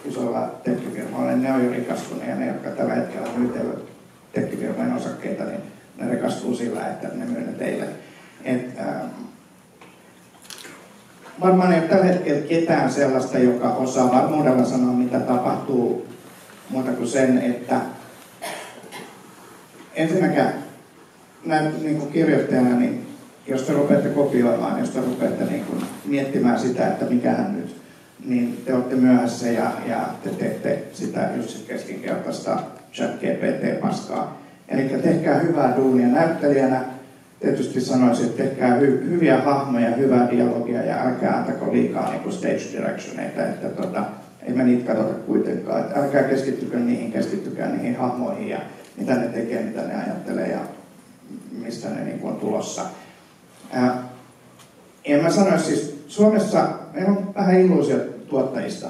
[SPEAKER 3] isoilla tekkifirmoilla, ne on jo rikastunut, ja ne, jotka tällä hetkellä myytelevät tekkifirmojen osakkeita, niin ne rikastuu sillä, että ne myy ne teille. Varmaan ei ole tällä hetkellä ketään sellaista, joka osaa varmuudella sanoa, mitä tapahtuu, muuta kuin sen, että ensinnäkään niin kuin kirjoittajana, niin jos te rupeatte kopioimaan, jos te rupeatte niin kuin miettimään sitä, että mikähän nyt, niin te olette myöhässä ja te teette sitä just keskinkertaista ChatGPT-paskaa. Eli tehkää hyvää duunia näyttelijänä. Tietysti sanoisin, että tehkää hyviä hahmoja, hyvää dialogia ja älkää antako liikaa niin kuin stage directioneita, että ei me niitä katsota kuitenkaan. Että älkää keskittykää niihin hahmoihin ja mitä ne tekee, mitä ne ajattelee ja mistä ne niin kuin on tulossa. En mä sanoisi, siis Suomessa meillä on vähän illuusiot tuottajista.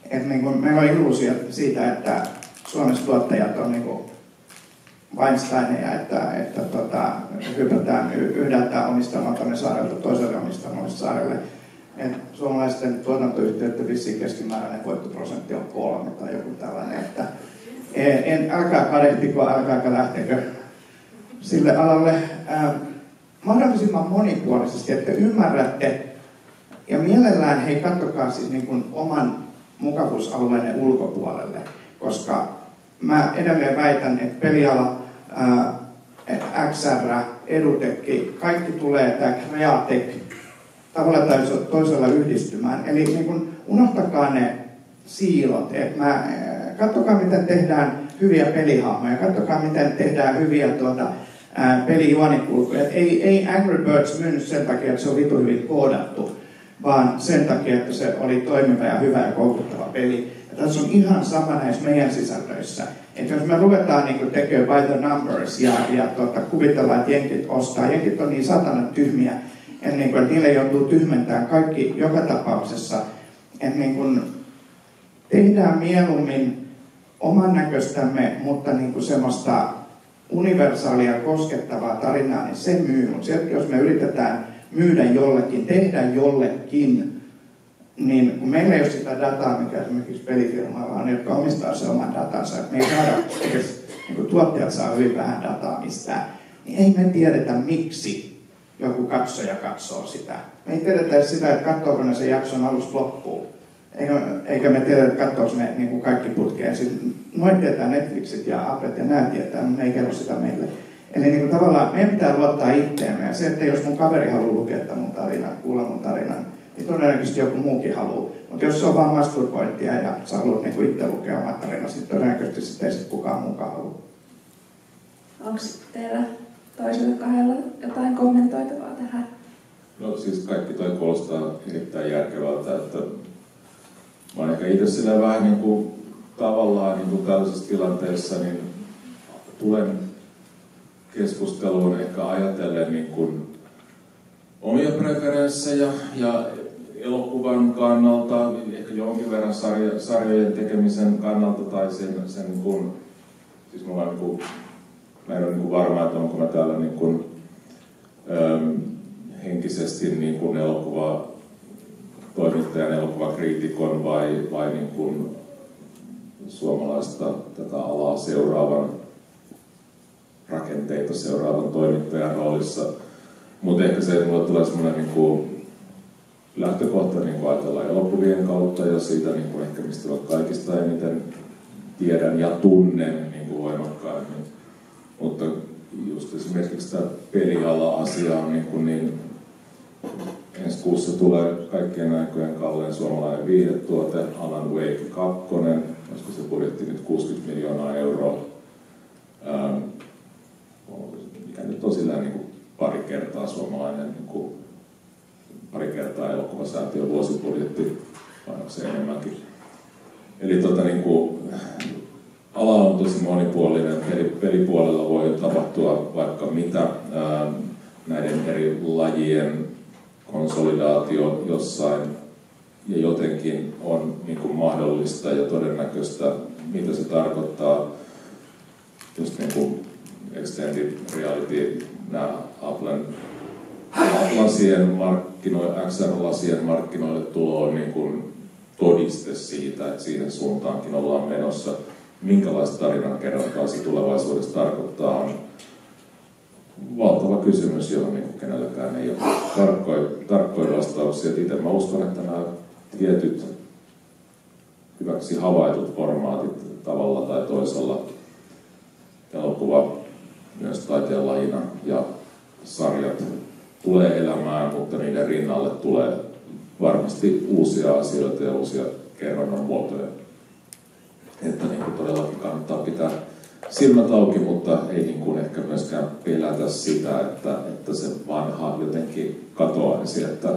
[SPEAKER 3] Että niin kuin meillä on illuusiot siitä, että Suomessa tuottajat on niin kuin Weinsteineja, että hypätään yhdeltä omistamaltamme saarelta toiselle omistamalle saarelle. Suomalaisten tuotantoyhtiöiden vissiin keskimääräinen voittoprosentti on 3 tai joku tällainen. Että älkää kadehtiko, älkääkä lähtekö sille alalle mahdollisimman monipuolisesti, että ymmärrätte. Ja mielellään hei, katsokaa siis niin kuin oman mukavuusalueenne ulkopuolelle, koska mä edelleen väitän, että peliala, XR, EduTech, kaikki tulee tämä Createch tavalla tai toisella yhdistymään. Eli niin kun unohtakaa ne siilot. Katsokaa, miten tehdään hyviä pelihahmoja, katsokaa, miten tehdään hyviä pelijuonikulkuja. Ei Angry Birds myynyt sen takia, että se on vitu hyvin koodattu, vaan sen takia, että se oli toimiva ja hyvä ja koukuttava peli. Ja tässä on ihan sama näissä meidän sisällöissä. Että jos me ruvetaan niin tekemään by the numbers ja kuvitellaan, että jenkit ostaa, jenkit on niin satana tyhmiä, Että niin kuin, niille joutuu tyhmentämään kaikki joka tapauksessa. Että niin kuin, tehdään mieluummin oman näköistämme, mutta niin kuin semmoista universaalia koskettavaa tarinaa, niin se myy. Mutta jos me yritetään myydä jollekin, tehdä jollekin, niin kun meillä ei ole sitä dataa, mikä esimerkiksi pelifirmalla on, jotka omistaa se oman datansa, että me ei saada edes, niin tuottajat saa hyvin vähän dataa mistään, niin ei me tiedetä miksi joku katsoja katsoo sitä. Me ei tiedetä sitä, että katsoako ne sen jakson alusta loppuun. Eikä me tiedä, että katsoako ne niin kuin kaikki putkeen. Noin tietää Netflixit ja Applet ja nämä tietää, mutta ne ei kerro sitä meille. Eli niin kuin tavallaan meidän pitää luottaa itteemme. Ja se, että jos mun kaveri haluaa lukea mun tarinan, kuulla mun tarinan, niin todennäköisesti joku muukin haluaa. Mutta jos se on vaan masturbointia ja sä haluat niin kuin itse lukea omat tarinat, niin todennäköisesti sitten ei sit kukaan muukaan halua.
[SPEAKER 1] Onko teillä toisella kahdella jotain kommentoitavaa tähän?
[SPEAKER 4] No siis kaikki toi kuulostaa erittäin järkevältä, että mä oon ehkä itse sillä vähän niin kuin tavallaan niin kuin tällaisessa tilanteessa, niin tulen keskusteluun ehkä ajatellen niin kuin omia preferenssejä ja elokuvan kannalta, ehkä jonkin verran sarjojen tekemisen kannalta tai sen niin kuin, siis mä olen niin kuin, mä en ole niin kuin varma, että onko mä täällä niin kuin, henkisesti niin kuin elokuvatoimittajan, elokuvakriitikon vai niin kuin suomalaista tätä alaa seuraavan, rakenteita seuraavan toimittajan roolissa. Mutta ehkä se, että mulle tulee semmoinen niin kuin lähtökohta niin kuin ajatellaan elokuvien kautta ja siitä niin kuin ehkä mistä kaikista eniten tiedän ja tunnen niin kuin voimakkaimmin. Mutta just esimerkiksi tämä peliala-asia on niin ensi kuussa tulee kaikkien aikojen kallein suomalainen viihdetuote, Alan Wake 2, olisiko se budjetti nyt 60 miljoonaa euroa, mikä nyt on sillä niin kuin pari kertaa suomalainen, niin kuin pari kertaa elokuvasäätiön vuosibudjetti, vai onko se enemmänkin. Eli niin kuin, ala on tosi monipuolinen, pelipuolella voi tapahtua vaikka mitä, näiden eri lajien konsolidaatio jossain ja jotenkin on niin kuin mahdollista ja todennäköistä, mitä se tarkoittaa, just niin kuin extended reality, nämä XR-lasien markkinoille tulo on niin kuin todiste siitä, että siihen suuntaankin ollaan menossa. Minkälaista tarinankerrontaa se tulevaisuudessa tarkoittaa on valtava kysymys, johon niin kenelläkään ei ole tarkkoja vastauksia. Itse mä uskon, että nämä tietyt hyväksi havaitut formaatit tavalla tai toisella, elokuva myös taiteenlajina ja sarjat tulee elämään, mutta niiden rinnalle tulee varmasti uusia asioita ja uusia kerronnan muotoja. Että niin kuin todellakin kannattaa pitää silmät auki, mutta ei niin kuin ehkä myöskään pelätä sitä, että se vanha jotenkin katoaisi, että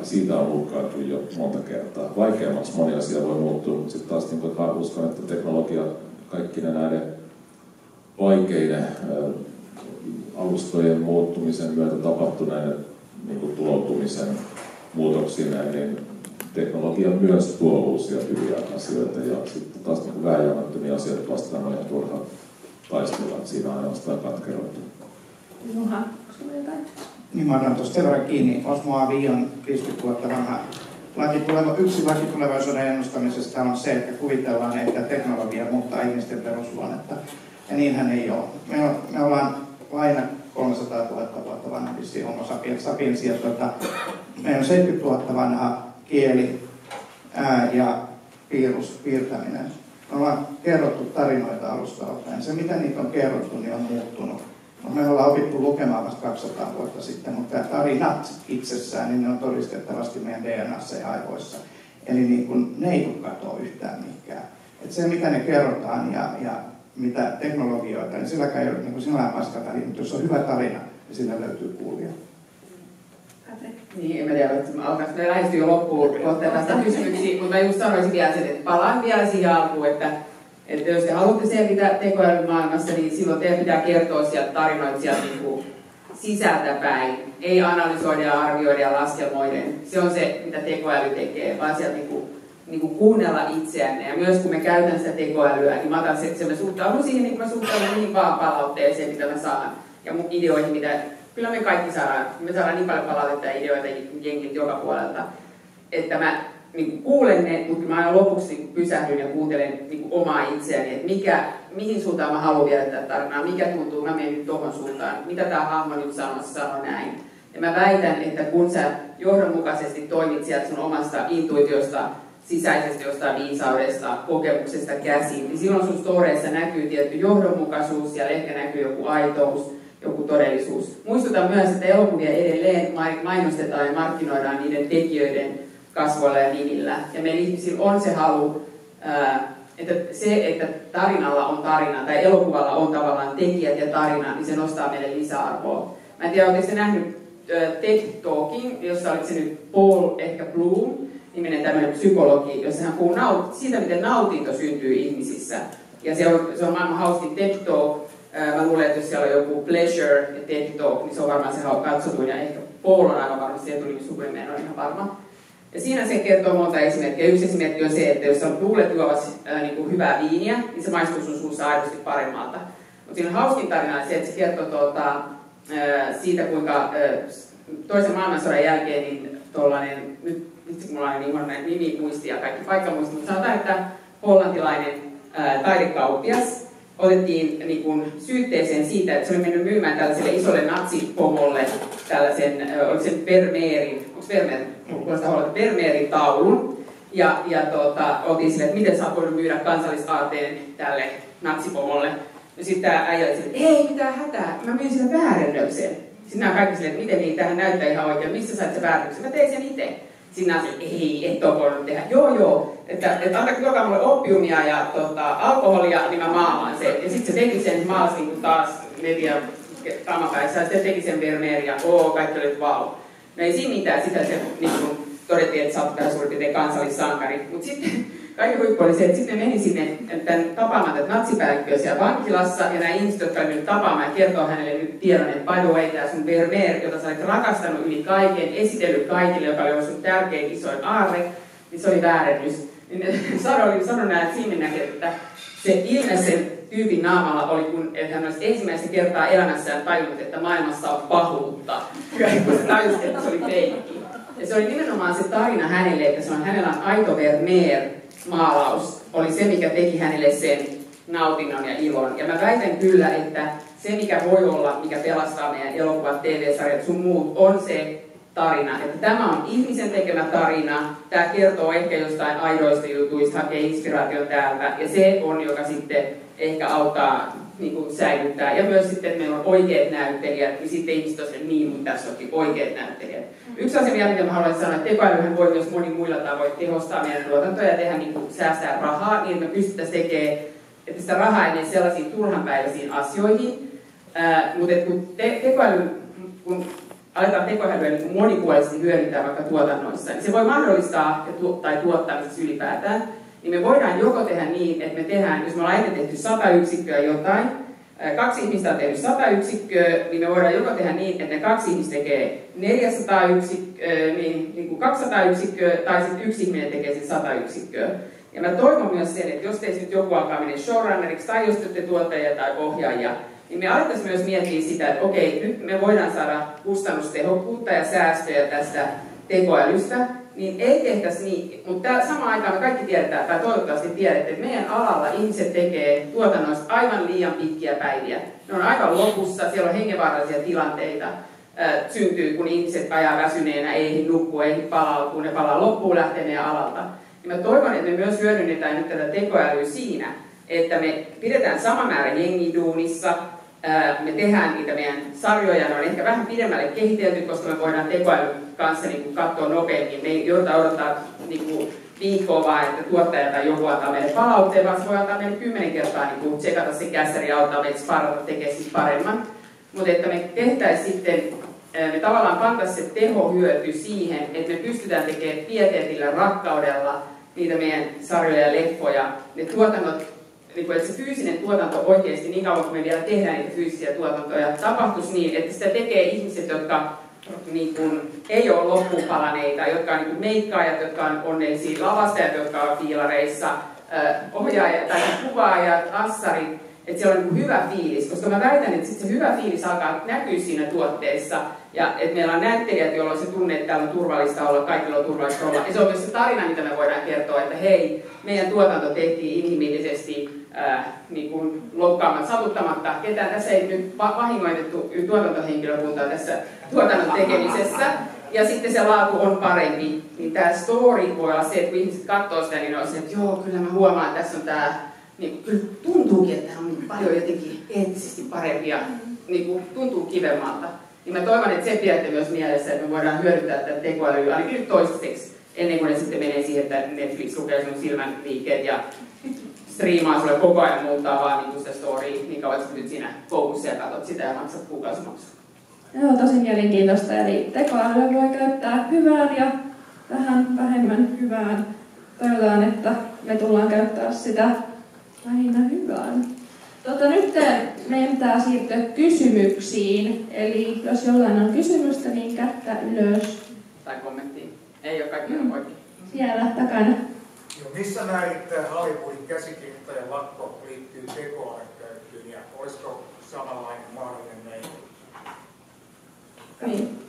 [SPEAKER 4] siitä on uhkailtu jo monta kertaa. Vaikeammaksi moni asia voi muuttua, mutta sitten taas niin uskon, että teknologia kaikkine näiden vaikeiden alustojen muuttumisen myötä tapahtuneiden niin kuin tuloutumisen muutoksineen, niin teknologia myös tuo uusia hyviä asioita ja sitten taas niin vääjäämättömiä asioita vastaan on ihan turha taistella, että siinä on ainoastaan katkeroitu.
[SPEAKER 1] Juha, onko sinulla jotain?
[SPEAKER 3] Niin mä otan tuosta sen verran kiinni. Osmo Avi on 50 vuotta vanha. Yksi laki tulevaisuuden ennustamisesta on se, että kuvitellaan, että teknologia muuttaa ihmisten perusluonnetta. Ja niinhän ei ole. Me ollaan aina 300 000 vuotta vanha vissiin homo sapiens ja meillä on 70 000 vanha kieli ja piirtäminen. Me ollaan kerrottu tarinoita alusta alkaen. Se, mitä niitä on kerrottu, niin on muuttunut. Me ollaan opittu lukemaan vasta 200 vuotta sitten, mutta tarinat itsessään, niin ne on todistettavasti meidän DNAssa ja aivoissa. Eli niin kun, ne ei tule katoa yhtään mihinkään. Et se, mitä ne kerrotaan ja mitä teknologioita, niin silläkään ei ole niin sinällään vastaväliä, mutta jos on hyvä tarina, niin sillä löytyy kuulia.
[SPEAKER 2] Niin, en mä tiedä, että mä alkaisin lähestyä jo loppuun kohtaan tästä kysymyksiä, mutta mä just sanoisin vielä sen, että palaan vielä siihen alkuun, että jos te haluatte selvitä tekoälymaailmassa, niin silloin teidän pitää kertoa sieltä tarinoita sieltä sisältäpäin, ei analysoida ja arvioida ja laskelmoiden. Se on se, mitä tekoäly tekee, vaan sieltä niinku kuunnella itseänne. Ja myös kun me käytän sitä tekoälyä, niin mä otan se, mä suhtaudun siihen, niin mä suhtaudun niin vaan palautteeseen, mitä mä saan. Ja mun ideoihin, mitä kyllä me kaikki saadaan. Me saadaan niin paljon palautetta ja ideoita jengiltä joka puolelta, että mä niin kuulen ne, mutta mä aina lopuksi niin pysähdyn ja kuuntelen niin omaa itseäni, että mihin suuntaan mä haluan viedä tätä tarinaa, mikä tuntuu, mä menen nyt tohon suuntaan, mitä tää hahmo nyt sanoo näin. Ja mä väitän, että kun sä johdonmukaisesti toimit sieltä sun omasta intuitiosta, sisäisestä jostain viisaudesta, kokemuksesta käsin, niin silloin sun storeissa näkyy tietty johdonmukaisuus, siellä ehkä näkyy joku aitous, joku todellisuus. Muistutan myös, että elokuvia edelleen mainostetaan ja markkinoidaan niiden tekijöiden kasvoilla ja nimillä. Ja meillä ihmisillä on se halu, että tarinalla on tarina, tai elokuvalla on tavallaan tekijät ja tarina, niin se nostaa meille lisäarvoa. Mä en tiedä, oletteko te nähnyt TED Talkin, jossa oliko se nyt Paul ehkä Bloom, niminen tämmöinen psykologi, jossa hän puhuu siitä, miten nautinto syntyy ihmisissä. Ja se on maailman hauskin TED Talk. Mä luulen, että jos siellä on joku Pleasure ja TED Talk, niin se on varmaan se katsotuin, ja ehkä Paul on aivan varma, siihen tuli sukuimeen, on ihan varma. Ja siinä se kertoo monta esimerkkiä. Yksi esimerkki on se, että jos on luulet juovasi niin hyvää viiniä, niin se maistuu sun suussa aidosti paremmalta. Mutta siinä hauskin tarina on se, että se kertoo siitä, kuinka toisen maailmansodan jälkeen niin tollainen, nyt itse kun mulla on niin monen nimimuisti ja kaikki paikkamuisti, mutta sanotaan, että hollantilainen taidekauppias otettiin niin kuin syytteeseen siitä, että se oli mennyt myymään tällaiselle isolle natsipomolle tällaisen, oliko se Vermeerin taulun. Ja oltiin silleen, että miten sä oot voinut myydä kansallisaarteen tälle natsipomolle. Ja sitten tämä äijä oli silleen, ei mitään hätää, mä myin sille väärennöksen. Sitten nämä kaikki silleen, että miten niin, tähän näyttää ihan oikein, missä sait se väärennöksen? Mä tein sen itse. Sitten nämä silleen, ei, et ole voinut tehdä. Joo, että antakaa mulle opiumia ja alkoholia, niin mä maalaan sen. Ja sitten se teki sen, maalasi niin taas media tamapäissä, ja sitten teki sen Vermeerin ja kaikki oli vau. No ei siinä mitään, sitä se niin todettiin, että sä oot suurin piirtein kansallissankari. Mutta sitten kaikki huippu oli se, että sitten meni sinne tämän tapaamaan tätä natsipäällikköä siellä vankilassa, ja nämä ihmiset, jotka olivat tapaamaan ja kertoo hänelle nyt tiedon, että by the way, tämä sun Vermeer, jota sä olet rakastanut yli kaiken, esitellyt kaikille, joka oli sun tärkein isoin aarre, niin se oli väärennys. Niin sano näin, että siinä näkee, että se ilme sen tyypin naamalla oli, kun hän olisi ensimmäistä kertaa elämässään tajunnut, että maailmassa on pahuutta. Kun se tajusi, että se oli feikki. Ja se oli nimenomaan se tarina hänelle, että se on hänellä on aito Vermeer-maalaus, oli se, mikä teki hänelle sen nautinnon ja ilon. Ja mä väitän kyllä, että se, mikä voi olla, mikä pelastaa meidän elokuvat, TV-sarjat, sun muut, on se tarina. Että tämä on ihmisen tekemä tarina, tämä kertoo ehkä jostain aidoista jutuista, hakee inspiraation täältä, ja se on, joka sitten ehkä auttaa niin kuin säilyttää. Ja myös sitten, että meillä on oikeat näyttelijät, niin sitten ihmiset on silleen, niin, mutta tässä onkin oikeat näyttelijät. Yksi asia vielä, mitä mä haluaisin sanoa, että tekoälyhän voi myös moni muilla tavoin tehostaa meidän tuotantoja ja tehdä niin kuin säästää rahaa, niin että me pystyttäisiin tekemään, että sitä rahaa ei mene sellaisiin turhanpäiväisiin asioihin. Mutta kun aletaan tekoälyä niin monipuolisesti hyödyntää vaikka tuotannoissa, niin se voi mahdollistaa, tai tuottamisessa ylipäätään, niin me voidaan joko tehdä niin, että me tehdään, jos me ollaan ennen tehty 100 yksikköä jotain, 2 ihmistä on tehnyt 100 yksikköä, niin me voidaan joko tehdä niin, että ne 2 ihmistä tekee 400 yksikköä, niin kuin 200 yksikköä, tai sitten 1 ihminen tekee sen 100 yksikköä. Ja mä toivon myös sen, että jos teistä nyt joku alkaa mennä showrunneriksi, tai jos te tuottajia tai ohjaajia, niin me alettaisiin myös miettiä sitä, että okei, nyt me voidaan saada kustannustehokkuutta ja säästöjä tästä tekoälystä, niin ei tehtäisi niin, mutta samaan aikaan me kaikki tiedetään, tai toivottavasti tiedätte, että meidän alalla ihmiset tekee tuotannoista aivan liian pitkiä päiviä. Ne on aivan lopussa, siellä on hengenvaarallisia tilanteita, syntyy, kun ihmiset ajaa väsyneenä, ei nukkuu, ei palautuu, ne palaa loppuun, lähtee meidän alalta. Ja mä toivon, että me myös hyödynnetään nyt tätä tekoälyä siinä, että me pidetään sama määrä jengiä duunissa, me tehdään niitä meidän sarjoja, ne on ehkä vähän pidemmälle kehitelty, koska me voidaan tekoälyn kanssa niin katsoa nopeammin. Me ei jouduta odottaa niin viikkoa vaan, että tuottaja tai joku antaa meille palautteen, vaan se voi antaa meille 10 kertaa niin tsekata se kässäri ja auttaa meitä sparrata tekemään sitten paremman. Mutta että me tehtäisiin sitten, me tavallaan pantaisiin se tehohyöty siihen, että me pystytään tekemään pieteetillä, rakkaudella niitä meidän sarjoja ja leffoja. Ne tuotannot
[SPEAKER 5] että se fyysinen tuotanto oikeasti, niin kauan kuin me vielä tehdään niitä fyysisiä tuotantoja, tapahtuisi niin, että sitä tekee ihmiset, jotka niin kuin, ei ole loppupalaneita, jotka on niin kuin meikkaajat, jotka on onnellisia, lavastajat, jotka on fiilareissa, ohjaajat tai kuvaajat, assarit, että siellä on niin kuin hyvä fiilis, koska mä väitän, että sit se hyvä fiilis alkaa näkyä siinä tuotteessa, ja että meillä on näyttelijät, joilla on se tunne, että täällä on turvallista olla, kaikilla on turvallista olla. Ja se on myös se tarina, mitä me voidaan kertoa, että hei, meidän tuotanto tehtiin inhimillisesti, niin kuin loukkaamatta, satuttamatta. Ketään tässä ei nyt vahingoitettu tuotantohenkilökuntaa tässä tuotannon tekemisessä. Ja sitten se laatu on parempi. Niin tämä story voi olla se, että kun ihmiset katsoo sitä, niin on se, että joo, kyllä mä huomaan, että tässä on tämä, niin kyllä tuntuukin, että on paljon jotenkin eettisesti parempia, niin kuin tuntuu kivemmalta. Niin mä toivon, että se pidätte myös mielessä, että me voidaan hyödyntää tätä tekoälyä ainakin nyt toistaiseksi, ennen kuin ne sitten menee siihen, että Netflix lukee sun silmän liikkeet ja striimaa sulle koko ajan, muuttaa vaan niin sitä storya, niin kauan että nyt siinä fokussa ja katsot sitä ja maksat kuukausimaksua.
[SPEAKER 1] Joo, tosi mielenkiintoista. Eli tekoälyä voi käyttää hyvään ja vähän vähemmän hyvään. Toivotaan, että me tullaan käyttää sitä lähinnä hyvään. Nyt meidän pitää siirtyä kysymyksiin. Eli jos jollain on kysymystä, niin kättä ylös.
[SPEAKER 5] Tai kommenttiin. Ei ole kaikki oikein.
[SPEAKER 1] Siellä takana.
[SPEAKER 6] Joo, missä määrin Hollywoodin käsikirjoittajan lakko liittyy tekoälyn käyttöön ja olisiko samanlainen mahdollinen meillä?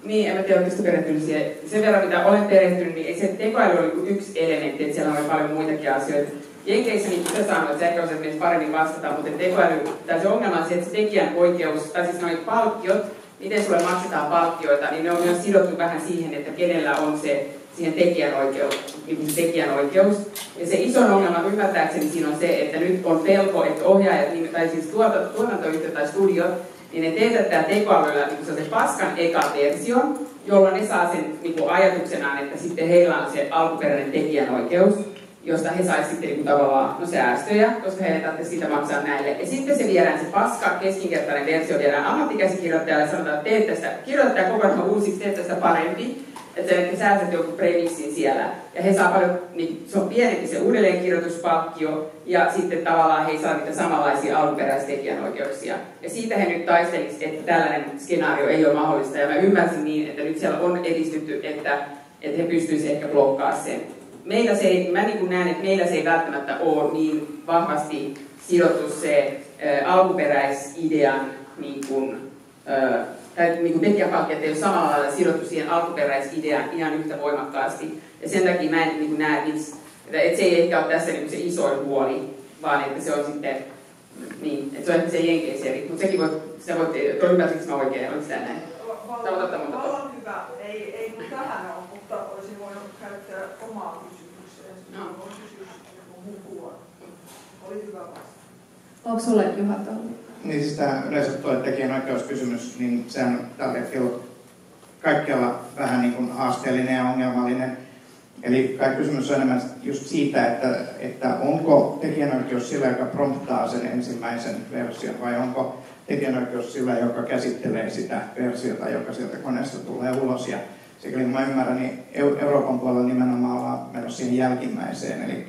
[SPEAKER 5] Niin, en mä tiedä oikeastaan perehtynyt siihen. Sen verran mitä olen perehtynyt, niin se tekoäly oli yksi elementti, että siellä oli paljon muitakin asioita. Jenkeissä niin sä sanoit, että se ehkä olisi meistä paremmin vastata, mutta tekoäly, tai se ongelma on se, että se tekijän oikeus, tai siis noi palkkiot, miten sulle maksetaan palkkioita, niin ne on myös sidottu vähän siihen, että kenellä on se siihen tekijänoikeus, niin se tekijänoikeus. Ja se iso ongelma ymmärtääkseni siinä on se, että nyt on pelko, että ohjaajat, tai siis tuotantoyhtiöt tai studiot, niin ne teetättää tekoälyllä niin se paskan eka version, jolloin ne saa sen niin ajatuksenaan, että sitten heillä on se alkuperäinen tekijänoikeus, josta he saisivat sitten niin tavallaan säästöjä, koska he ei tarvitse siitä maksaa näille. Ja sitten se viedään se paska, keskinkertainen versio viedään ammattikäsikirjoittajalle ja sanotaan, että teet tästä, kirjoittaa kokonaan uusiksi, teet tästä parempi, että ne säästät joku premixin siellä. Ja he saa paljon, niin se on pienempi se uudelleenkirjoituspalkkio, ja sitten tavallaan he ei saa niitä samanlaisia alkuperäistekijänoikeuksia. Ja siitä he nyt taistelisivat, että tällainen skenaario ei ole mahdollista. Ja mä ymmärsin niin, että nyt siellä on edistytty, että he pystyisivät ehkä blokkaamaan sen. Meillä se ei, mä niin näen, että meillä se ei välttämättä ole niin vahvasti sidottu se alkuperäisidean niin kuin, tai niin tekijäpalkkiot ei ole samalla lailla sidottu siihen alkuperäisideaan ihan yhtä voimakkaasti. Ja sen takia mä en niin näe, että se ei ehkä ole tässä niin se isoin huoli, vaan että se on sitten, niin, että se on ehkä se jenkeisi eri. Mutta sekin voit ymmärsikö mä oikein, oliko sitä näin?
[SPEAKER 7] Vallan hyvä. Ei kun tähän ole, mutta olisin voinut käyttää omaa kysymykseen.
[SPEAKER 5] No.
[SPEAKER 7] Voin kysyä mun kuvan. Oli hyvä vastaus.
[SPEAKER 1] Onko sulle Juha ollut?
[SPEAKER 3] Niin siis tämä yleensä tuo tekijänoikeuskysymys, niin sehän on tällä hetkellä kaikkialla vähän niin kuin haasteellinen ja ongelmallinen. Eli kai kysymys on enemmän just siitä, että onko tekijänoikeus sillä, joka promptaa sen ensimmäisen version, vai onko tekijänoikeus sillä, joka käsittelee sitä versiota, joka sieltä koneesta tulee ulos. Ja sikäli mä ymmärrän, niin Euroopan puolella nimenomaan ollaan menossa siihen jälkimmäiseen, eli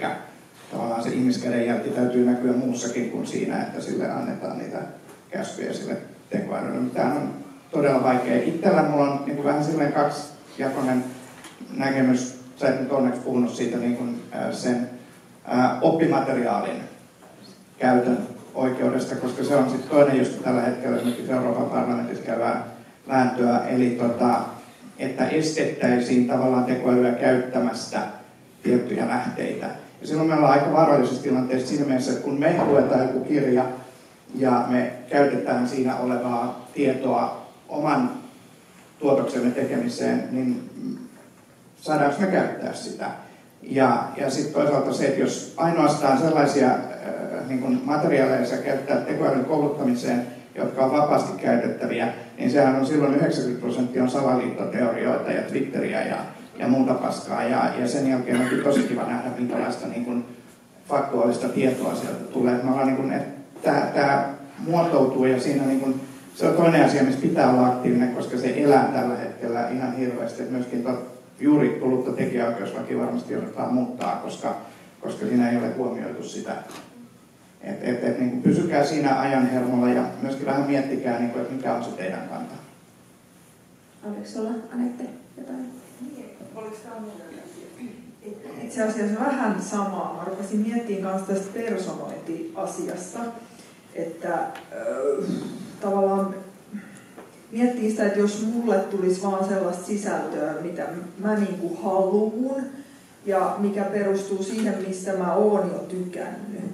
[SPEAKER 3] tavallaan se ihmiskädenjälki täytyy näkyä muussakin kuin siinä, että sille annetaan niitä käskyjä sille tekoälylle. Tämä on todella vaikea. Itsellä mulla on niin kuin vähän silleen kaksijakoinen näkemys. Sä et nyt onneksi puhunut siitä niin kuin, sen oppimateriaalin käytön oikeudesta, koska se on sitten toinen, josta tällä hetkellä esimerkiksi Euroopan parlamentissa käydään vääntöä, eli että estettäisiin tavallaan tekoälyä käyttämästä tiettyjä lähteitä. Ja silloin me ollaan aika vaarallisessa tilanteessa siinä mielessä, että kun me luetaan joku kirja ja me käytetään siinä olevaa tietoa oman tuotoksemme tekemiseen, niin saadaanko me käyttää sitä? Ja sitten toisaalta se, että jos ainoastaan sellaisia niin kuin materiaaleja sä käyttää tekoälyn kouluttamiseen, jotka on vapaasti käytettäviä, niin sehän on silloin 90% on salaliittoteorioita ja Twitteriä ja muuta paskaa. Ja sen jälkeen onkin tosi kiva nähdä, minkälaista niin kuin faktuaalista tietoa sieltä tulee. Me ollaan, niin kuin, että tämä muotoutuu ja siinä niin kuin, se on toinen asia, missä pitää olla aktiivinen, koska se elää tällä hetkellä ihan hirveästi. Et myöskin juuri tullutta tekijäoikeuslaki varmasti joudutaan muuttaa, koska siinä ei ole huomioitu sitä, Niin kuin pysykää siinä ajan hermolla ja myöskin vähän miettikää, niin kuin, että mikä on se teidän kanta.
[SPEAKER 1] Oliko sulla, Anette, jotain?
[SPEAKER 7] Oliko tämä muuta? Itse asiassa vähän samaa. Mä rupesin miettimään kanssa tästä personointiasiasta, että tavallaan miettii sitä, että jos mulle tulisi vaan sellaista sisältöä, mitä mä niinku haluun ja mikä perustuu siihen, missä mä oon jo tykännyt.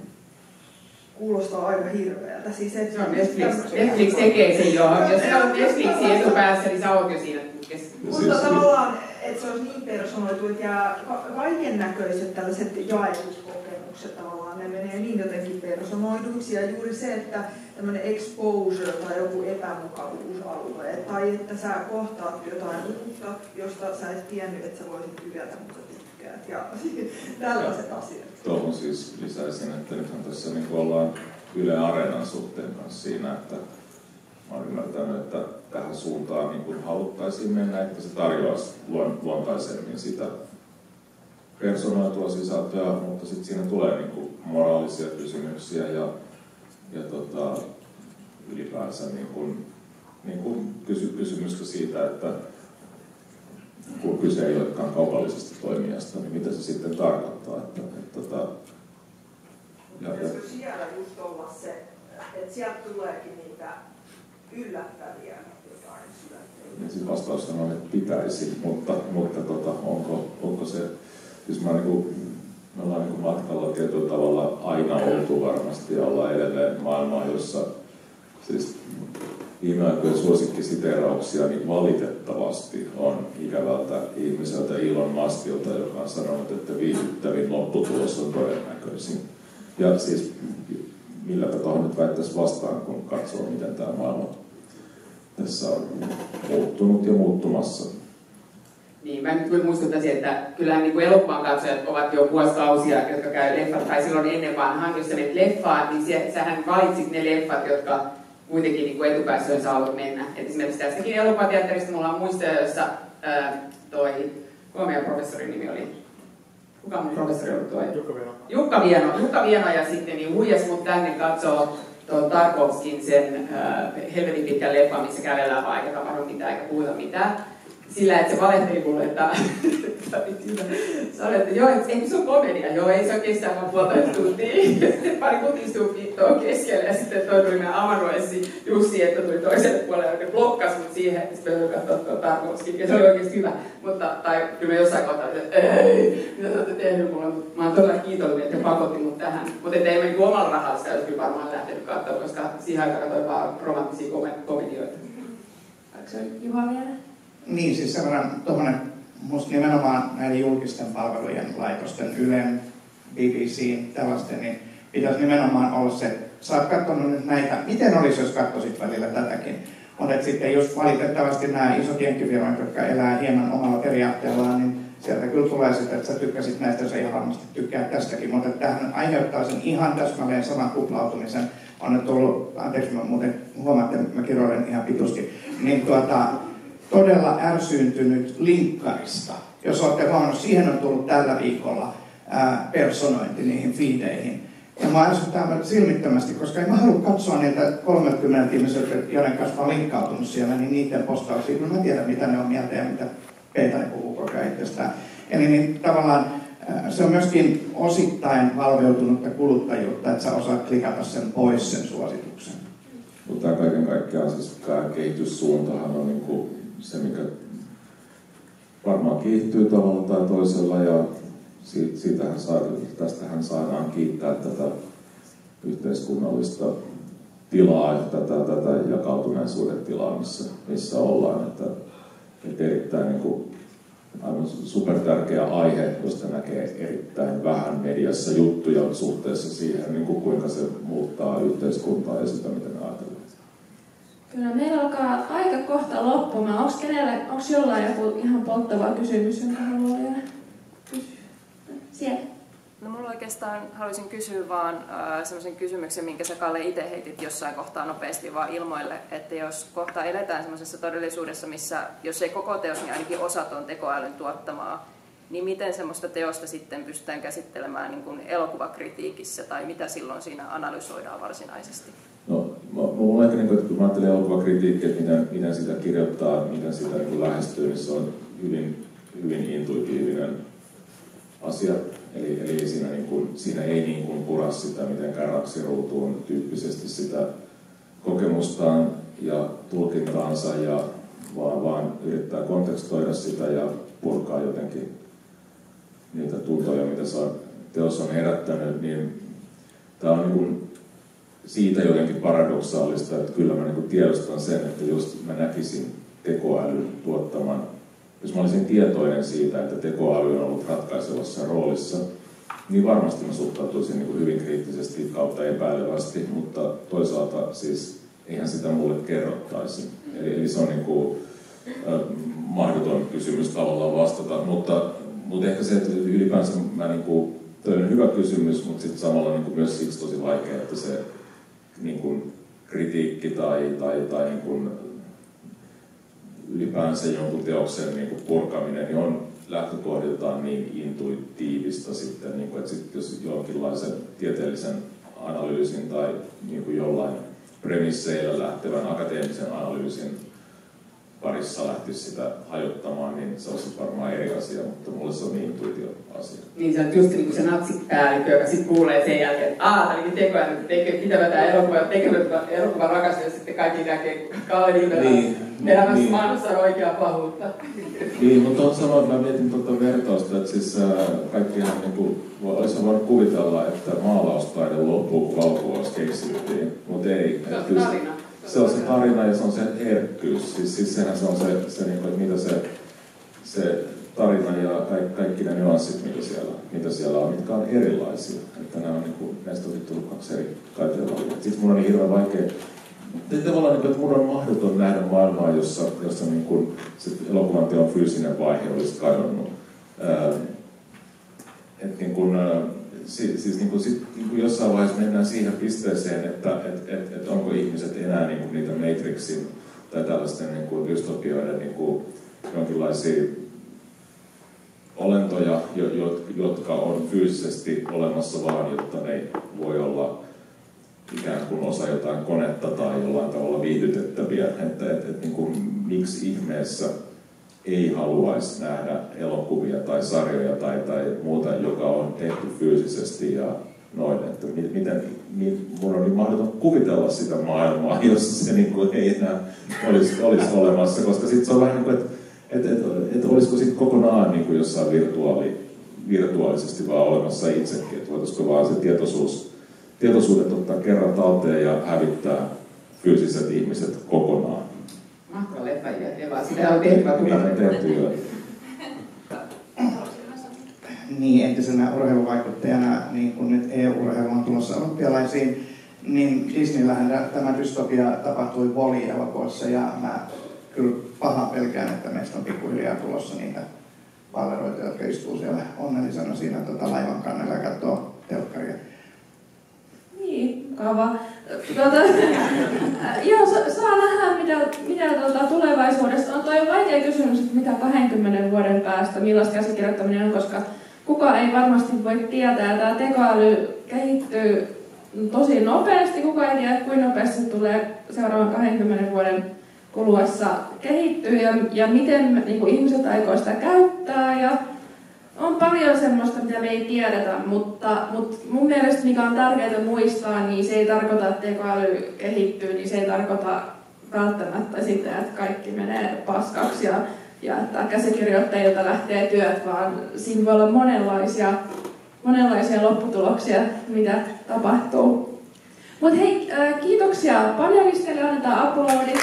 [SPEAKER 7] Kuulostaa aika hirveältä. Siis
[SPEAKER 5] se on Netflix tekee sen jo. Jos sä olet Netflixin etupäässä, niin sä oot jo siinä.
[SPEAKER 7] Mutta tavallaan, että se olisi niin personoitu, että kaiken näköiset tällaiset jaetut kokemukset tavallaan, ne menee niin jotenkin personoiduiksi. Ja juuri se, että tämmöinen exposure tai joku epämukavuusalue, tai että sä kohtaat jotain uutta, josta sä et tiennyt, että sä voisit tykätä, mutta tykkäät. Ja tällaiset asiat.
[SPEAKER 4] Tuohon siis lisäisin, että nythän tässä niin ollaan Yle Areenan suhteen kanssa siinä, että mä olen ymmärtänyt, että tähän suuntaan niin haluttaisiin mennä, että se tarjoaisi luontaisemmin sitä personoitua sisältöä, mutta sitten siinä tulee niin moraalisia kysymyksiä ja ylipäänsä kysymystä siitä, että kun kyse ei olekaan kaupallisesta toimijasta, niin mitä se sitten tarkoittaa?
[SPEAKER 7] Pitäisikö siellä just olla se, että sieltä tuleekin niitä yllättäviä jotain syötteitä?
[SPEAKER 4] Siis vastaus on, että pitäisi, mutta onko se, siis me ollaan niin matkalla tietyllä tavalla aina oltu varmasti ja ollaan edelleen maailmaa, jossa siis viime aikojen suosikkisiteerauksia niin valitettavasti on ikävältä ihmiseltä Elon Muskilta, joka on sanonut, että viihdyttävin lopputulos on todennäköisin. Ja siis milläpä tuohon nyt väittäisi vastaan, kun katsoo, miten tämä maailma tässä on muuttunut ja muuttumassa.
[SPEAKER 5] Niin, mä nyt muistuttaisin, että kyllähän niin elokuvan katsojat ovat jo vuosikausia, jotka käy leffat, tai silloin ennen vanhaan, jos sä menet leffaan, niin sähän valitsit ne leffat, jotka kuitenkin niin etupäässä sä haluat mennä. Et esimerkiksi tästäkin elokuvateatterista mulla on muistoja, jossa kuka meidän professorin nimi oli? Kuka mun professori oli tuo? Jukka Vieno ja sitten niin huijas mut tänne katsoo tuon Tarkovskin sen helvetin pitkän leffan, missä kävellään vaan eikä tapahdu mitään eikä puhuta mitään. Sillä, että se valehteli mulle, että sanoin, että joo, eikö se ole komedia? Joo, ei se ole kestää vaan 1,5 tuntia. Ja sitten pari kutistuu tuon keskelle ja sitten toi tuli meidän amanuenssi Jussi, että tuli toiselle puolelle ja blokkasi mut siihen, että sitten me katsoa tuon Tarkovskin. Ja se oli oikeasti hyvä. Tai kyllä me jossain kohtaa, että ei, mitä te olette tehnyt mulle, mutta mä oon todella kiitollinen, että he pakotti mut tähän. Mutta ei me omalla rahalla sitä olisi kyllä varmaan lähtenyt katsomaan, koska siihen aikaan katsoin vaan romanttisia komedioita.
[SPEAKER 1] Oliko se Juha vielä?
[SPEAKER 3] Niin, siis sen verran tuommoinen, musta nimenomaan näiden julkisten palvelujen laitosten, Ylen, BBC, tällaisten, niin pitäisi nimenomaan olla se, sä oot katsonut nyt näitä, miten olisi, jos katsoisit välillä tätäkin. Mutta sitten just valitettavasti nämä isot jenkkifirmat, jotka elää hieman omalla periaatteellaan, niin sieltä kyllä tulee sitten, että sä tykkäsit näistä, sä ihan varmasti tykkää tästäkin, mutta tämähän aiheuttaa sen ihan täsmälleen saman kuplautumisen. On nyt tullut, anteeksi mä muuten huomaatte, että mä kirjoilen ihan pitusti, niin todella ärsyyntynyt linkkarista. Jos olette huomannut, siihen on tullut tällä viikolla personointi niihin feedeihin. Ja mä ärsyttää silmittömästi, koska en mä halua katsoa niitä 30 ihmiseltä, joiden kanssa mä oon linkkautunut siellä, niin niiden postauksia, kun mä tiedän, mitä ne on mieltä ja mitä Peetari puhuu koko ajan itsestään. Eli niin, tavallaan se on myöskin osittain valveutunutta kuluttajuutta, että sä osaat klikata sen pois sen suosituksen.
[SPEAKER 4] Mutta tämä kaiken kaikkiaan, siis tämä kehityssuuntahan on niin kuin se, mikä varmaan kiihtyy tavalla tai toisella, ja tästähän saadaan kiittää tätä yhteiskunnallista tilaa ja tätä jakautuneisuuden tilaa, missä ollaan. Että erittäin niin kuin, aivan supertärkeä aihe, josta näkee erittäin vähän mediassa juttuja suhteessa siihen, niin kuin kuinka se muuttaa yhteiskuntaa ja sitä, miten me ajatellaan.
[SPEAKER 1] Kyllä meillä alkaa aika kohta loppumaan. Onko jollain joku ihan polttava kysymys, jonka haluaa vielä kysyä? Siellä.
[SPEAKER 8] No mulla oikeastaan haluaisin kysyä vaan sellaisen kysymyksen, minkä sä Kalle itse heitit jossain kohtaa nopeasti vaan ilmoille, että jos kohta eletään sellaisessa todellisuudessa, missä jos ei koko teos, niin ainakin osat on tekoälyn tuottamaa, niin miten semmoista teosta sitten pystytään käsittelemään niin kuin elokuvakritiikissä, tai mitä silloin siinä analysoidaan varsinaisesti?
[SPEAKER 4] No, mulla on ehkä, että kun mä ajattelen elokuvakritiikkiä, että miten sitä kirjoittaa, miten sitä niin lähestyy, niin se on hyvin intuitiivinen asia. Eli siinä ei niin kuin pura sitä mitenkään raksiruutuun tyyppisesti sitä kokemustaan ja tulkintaansa, vaan yrittää kontekstoida sitä ja purkaa jotenkin niitä tuntoja, mitä teos on herättänyt. Niin tämä on niin kuin siitä jotenkin paradoksaalista, että kyllä mä niin tiedostan sen, että jos mä näkisin tekoälyn tuottaman, jos mä olisin tietoinen siitä, että tekoäly on ollut ratkaisevassa roolissa, niin varmasti mä suhtautuisin niin hyvin kriittisesti kautta epäilevästi, mutta toisaalta siis eihän sitä mulle kerrottaisi. Eli se on niin kuin, mahdoton kysymys tavallaan vastata, mutta ehkä se, että ylipäänsä mä niin kuin, toi on hyvä kysymys, mutta sitten samalla niin kuin myös siksi tosi vaikea, että se niin kuin kritiikki tai niin kuin ylipäänsä jonkun teoksen niin kuin purkaminen niin on lähtökohdiltaan niin intuitiivista sitten, niin kuin, että sit jos jonkinlaisen tieteellisen analyysin tai niin kuin jollain premisseillä lähtevän akateemisen analyysin parissa lähtisi sitä hajottamaan, niin se olisi varmaan eri asia, mutta mulle se on niin intuitio-asia.
[SPEAKER 5] Niin se on just niin kuin se natsipäällikö, joka sitten kuulee sen jälkeen, että tämä olikin tekoäly, pitävä tämä elokuva rakastaa, ja sitten kaikki näkee Kalle Nivelän elämässä maailmassa oikeaa pahuutta.
[SPEAKER 4] Niin, mutta on sama, mä mietin tuota vertausta, että siis kaikkihan niin olisi voinut kuvitella, että maalaustaide loppuu, kun valkuaus keksittiin, mutta ei.
[SPEAKER 5] Se on se tarina.
[SPEAKER 4] Se on se tarina ja se on se herkkyys. Siis sehän se on se niin kuin, että mitä se tarina ja kaikki ne nyanssit, mitä siellä on, mitkä on erilaisia. Että nämä on, niin kuin, näistä on tullut kaksi eri taiteenlajia. Sitten mun on niin hirveän vaikea. Tavallaan, että mun on mahdoton nähdä maailmaa, jossa niin kuin, se elokuvan teon fyysinen vaihe olisi kadonnut. Että niin kuin, niin kuin jossain vaiheessa mennään siihen pisteeseen, että onko ihmiset enää niin kuin niitä Matrixin tai tällaisten niin kuin dystopioiden niin kuin jonkinlaisia olentoja, jotka on fyysisesti olemassa vaan, jotta ne voi olla ikään kuin osa jotain konetta tai jollain tavalla viihdytettäviä. Että niin kuin, miksi ihmeessä ei haluaisi nähdä elokuvia tai sarjoja tai muuta, joka on tehty fyysisesti ja noin. Että miten mun on niin mahdoton kuvitella sitä maailmaa, jossa se niin kuin ei enää olisi olemassa, koska sitten se on vähän niin kuin, että olisiko sitten kokonaan niin kuin jossain virtuaalisesti vaan olemassa itsekin, että voitaisiko vaan se tietoisuudet ottaa kerran talteen ja hävittää fyysiset ihmiset kokonaan.
[SPEAKER 5] Mahtava leppäjä, vaan sitä on tehtävä
[SPEAKER 4] tulla.
[SPEAKER 3] Niin, entisenä urheiluvaikuttajana, niin kun nyt EU-urheilu on tulossa olympialaisiin, niin Disneylähän tämä dystopia tapahtui Wall-E-elokuvassa ja mä kyllä pahan pelkään, että meistä on pikkuhiljaa tulossa niitä palleroita, jotka istuu siellä onnellisena siinä laivan kannella ja katsoo telkkaria.
[SPEAKER 1] Niin, mukava. Joo, saa nähdä, mitä tulevaisuudessa on. Tuo on vaikea kysymys, että mitä 20 vuoden päästä, millaista käsikirjoittaminen on, koska kukaan ei varmasti voi tietää. Tämä tekoäly kehittyy tosi nopeasti. Kukaan ei tiedä, kuinka nopeasti se tulee seuraavan 20 vuoden kuluessa kehittyy ja miten niin kuin ihmiset aikoo sitä käyttää. Ja on paljon semmoista, mitä me ei tiedetä, mutta mun mielestä mikä on tärkeää muistaa, niin se ei tarkoita, että tekoäly kehittyy, niin se ei tarkoita välttämättä sitä, että kaikki menee paskaksi ja että käsikirjoittajilta lähtee työt, vaan siinä voi olla monenlaisia lopputuloksia, mitä tapahtuu. Mutta hei, kiitoksia panelisteille, annetaan aplodit.